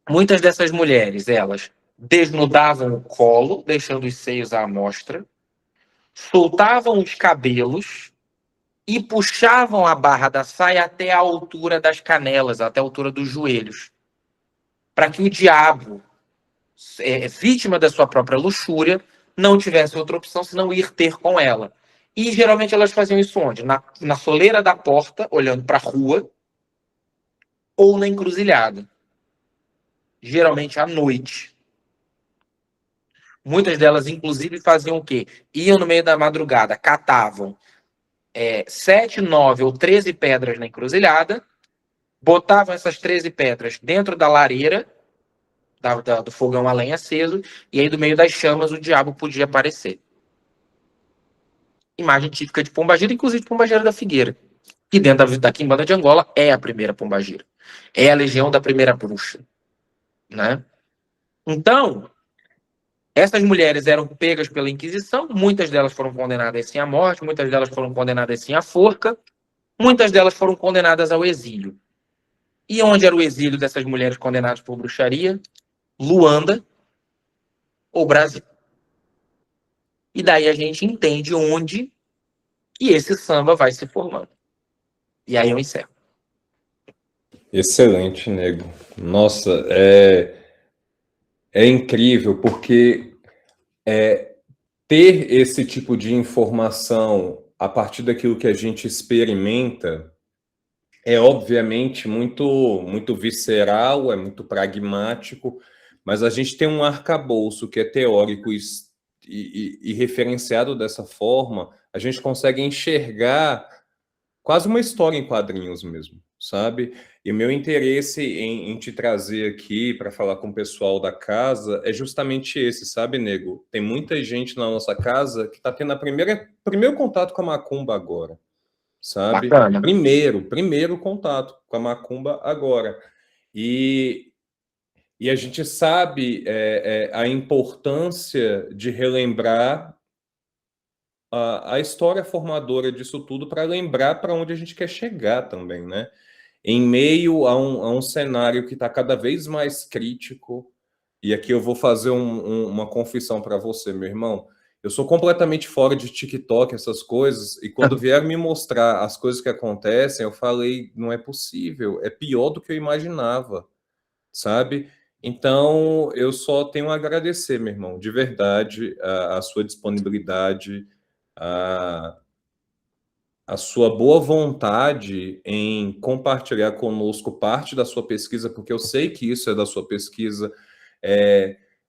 Muitas dessas mulheres, elas desnudavam o colo, deixando os seios à mostra, soltavam os cabelos e puxavam a barra da saia até a altura das canelas, até a altura dos joelhos, para que o diabo, vítima da sua própria luxúria, não tivesse outra opção senão ir ter com ela. E geralmente elas faziam isso onde? Na soleira da porta, olhando para a rua, ou na encruzilhada. Geralmente à noite. Muitas delas, inclusive, faziam o quê? Iam no meio da madrugada, catavam 7, 9 ou 13 pedras na encruzilhada, botavam essas 13 pedras dentro da lareira, do fogão a lenha aceso, e aí do meio das chamas o diabo podia aparecer. Imagem típica de pombagira, inclusive de pombagira da Figueira. que dentro da Quimbanda de Angola é a primeira pombagira. É a legião da primeira bruxa, né? Então, essas mulheres eram pegas pela Inquisição, muitas delas foram condenadas sim à morte, muitas delas foram condenadas sim à forca, muitas delas foram condenadas ao exílio. E onde era o exílio dessas mulheres condenadas por bruxaria? Luanda ou Brasil. E daí a gente entende onde que esse samba vai se formando. E aí eu encerro. Excelente, nego. Nossa, é incrível, porque ter esse tipo de informação a partir daquilo que a gente experimenta é obviamente muito visceral, é muito pragmático, mas a gente tem um arcabouço que é teórico e referenciado dessa forma, a gente consegue enxergar quase uma história em quadrinhos mesmo, sabe? E o meu interesse em te trazer aqui para falar com o pessoal da casa é justamente esse, sabe, nego? Tem muita gente na nossa casa que está tendo primeiro contato com a macumba agora, sabe? Bacana. Primeiro contato com a macumba agora. E a gente sabe a importância de relembrar a história formadora disso tudo para lembrar para onde a gente quer chegar também, né? Em meio a um cenário que está cada vez mais crítico, e aqui eu vou fazer uma confissão para você, meu irmão. Eu sou completamente fora de TikTok, essas coisas, e quando vieram me mostrar as coisas que acontecem, eu falei, não é possível, é pior do que eu imaginava, sabe? Então, eu só tenho a agradecer, meu irmão, de verdade, a sua disponibilidade, a, a sua boa vontade em compartilhar conosco parte da sua pesquisa, porque eu sei que isso é da sua pesquisa,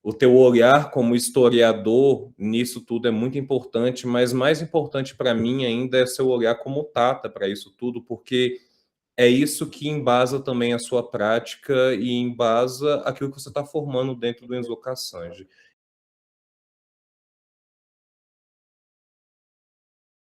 o teu olhar como historiador nisso tudo é muito importante, mas mais importante para mim ainda é seu olhar como Tata para isso tudo, porque é isso que embasa também a sua prática e embasa aquilo que você está formando dentro do Enzo Cassange.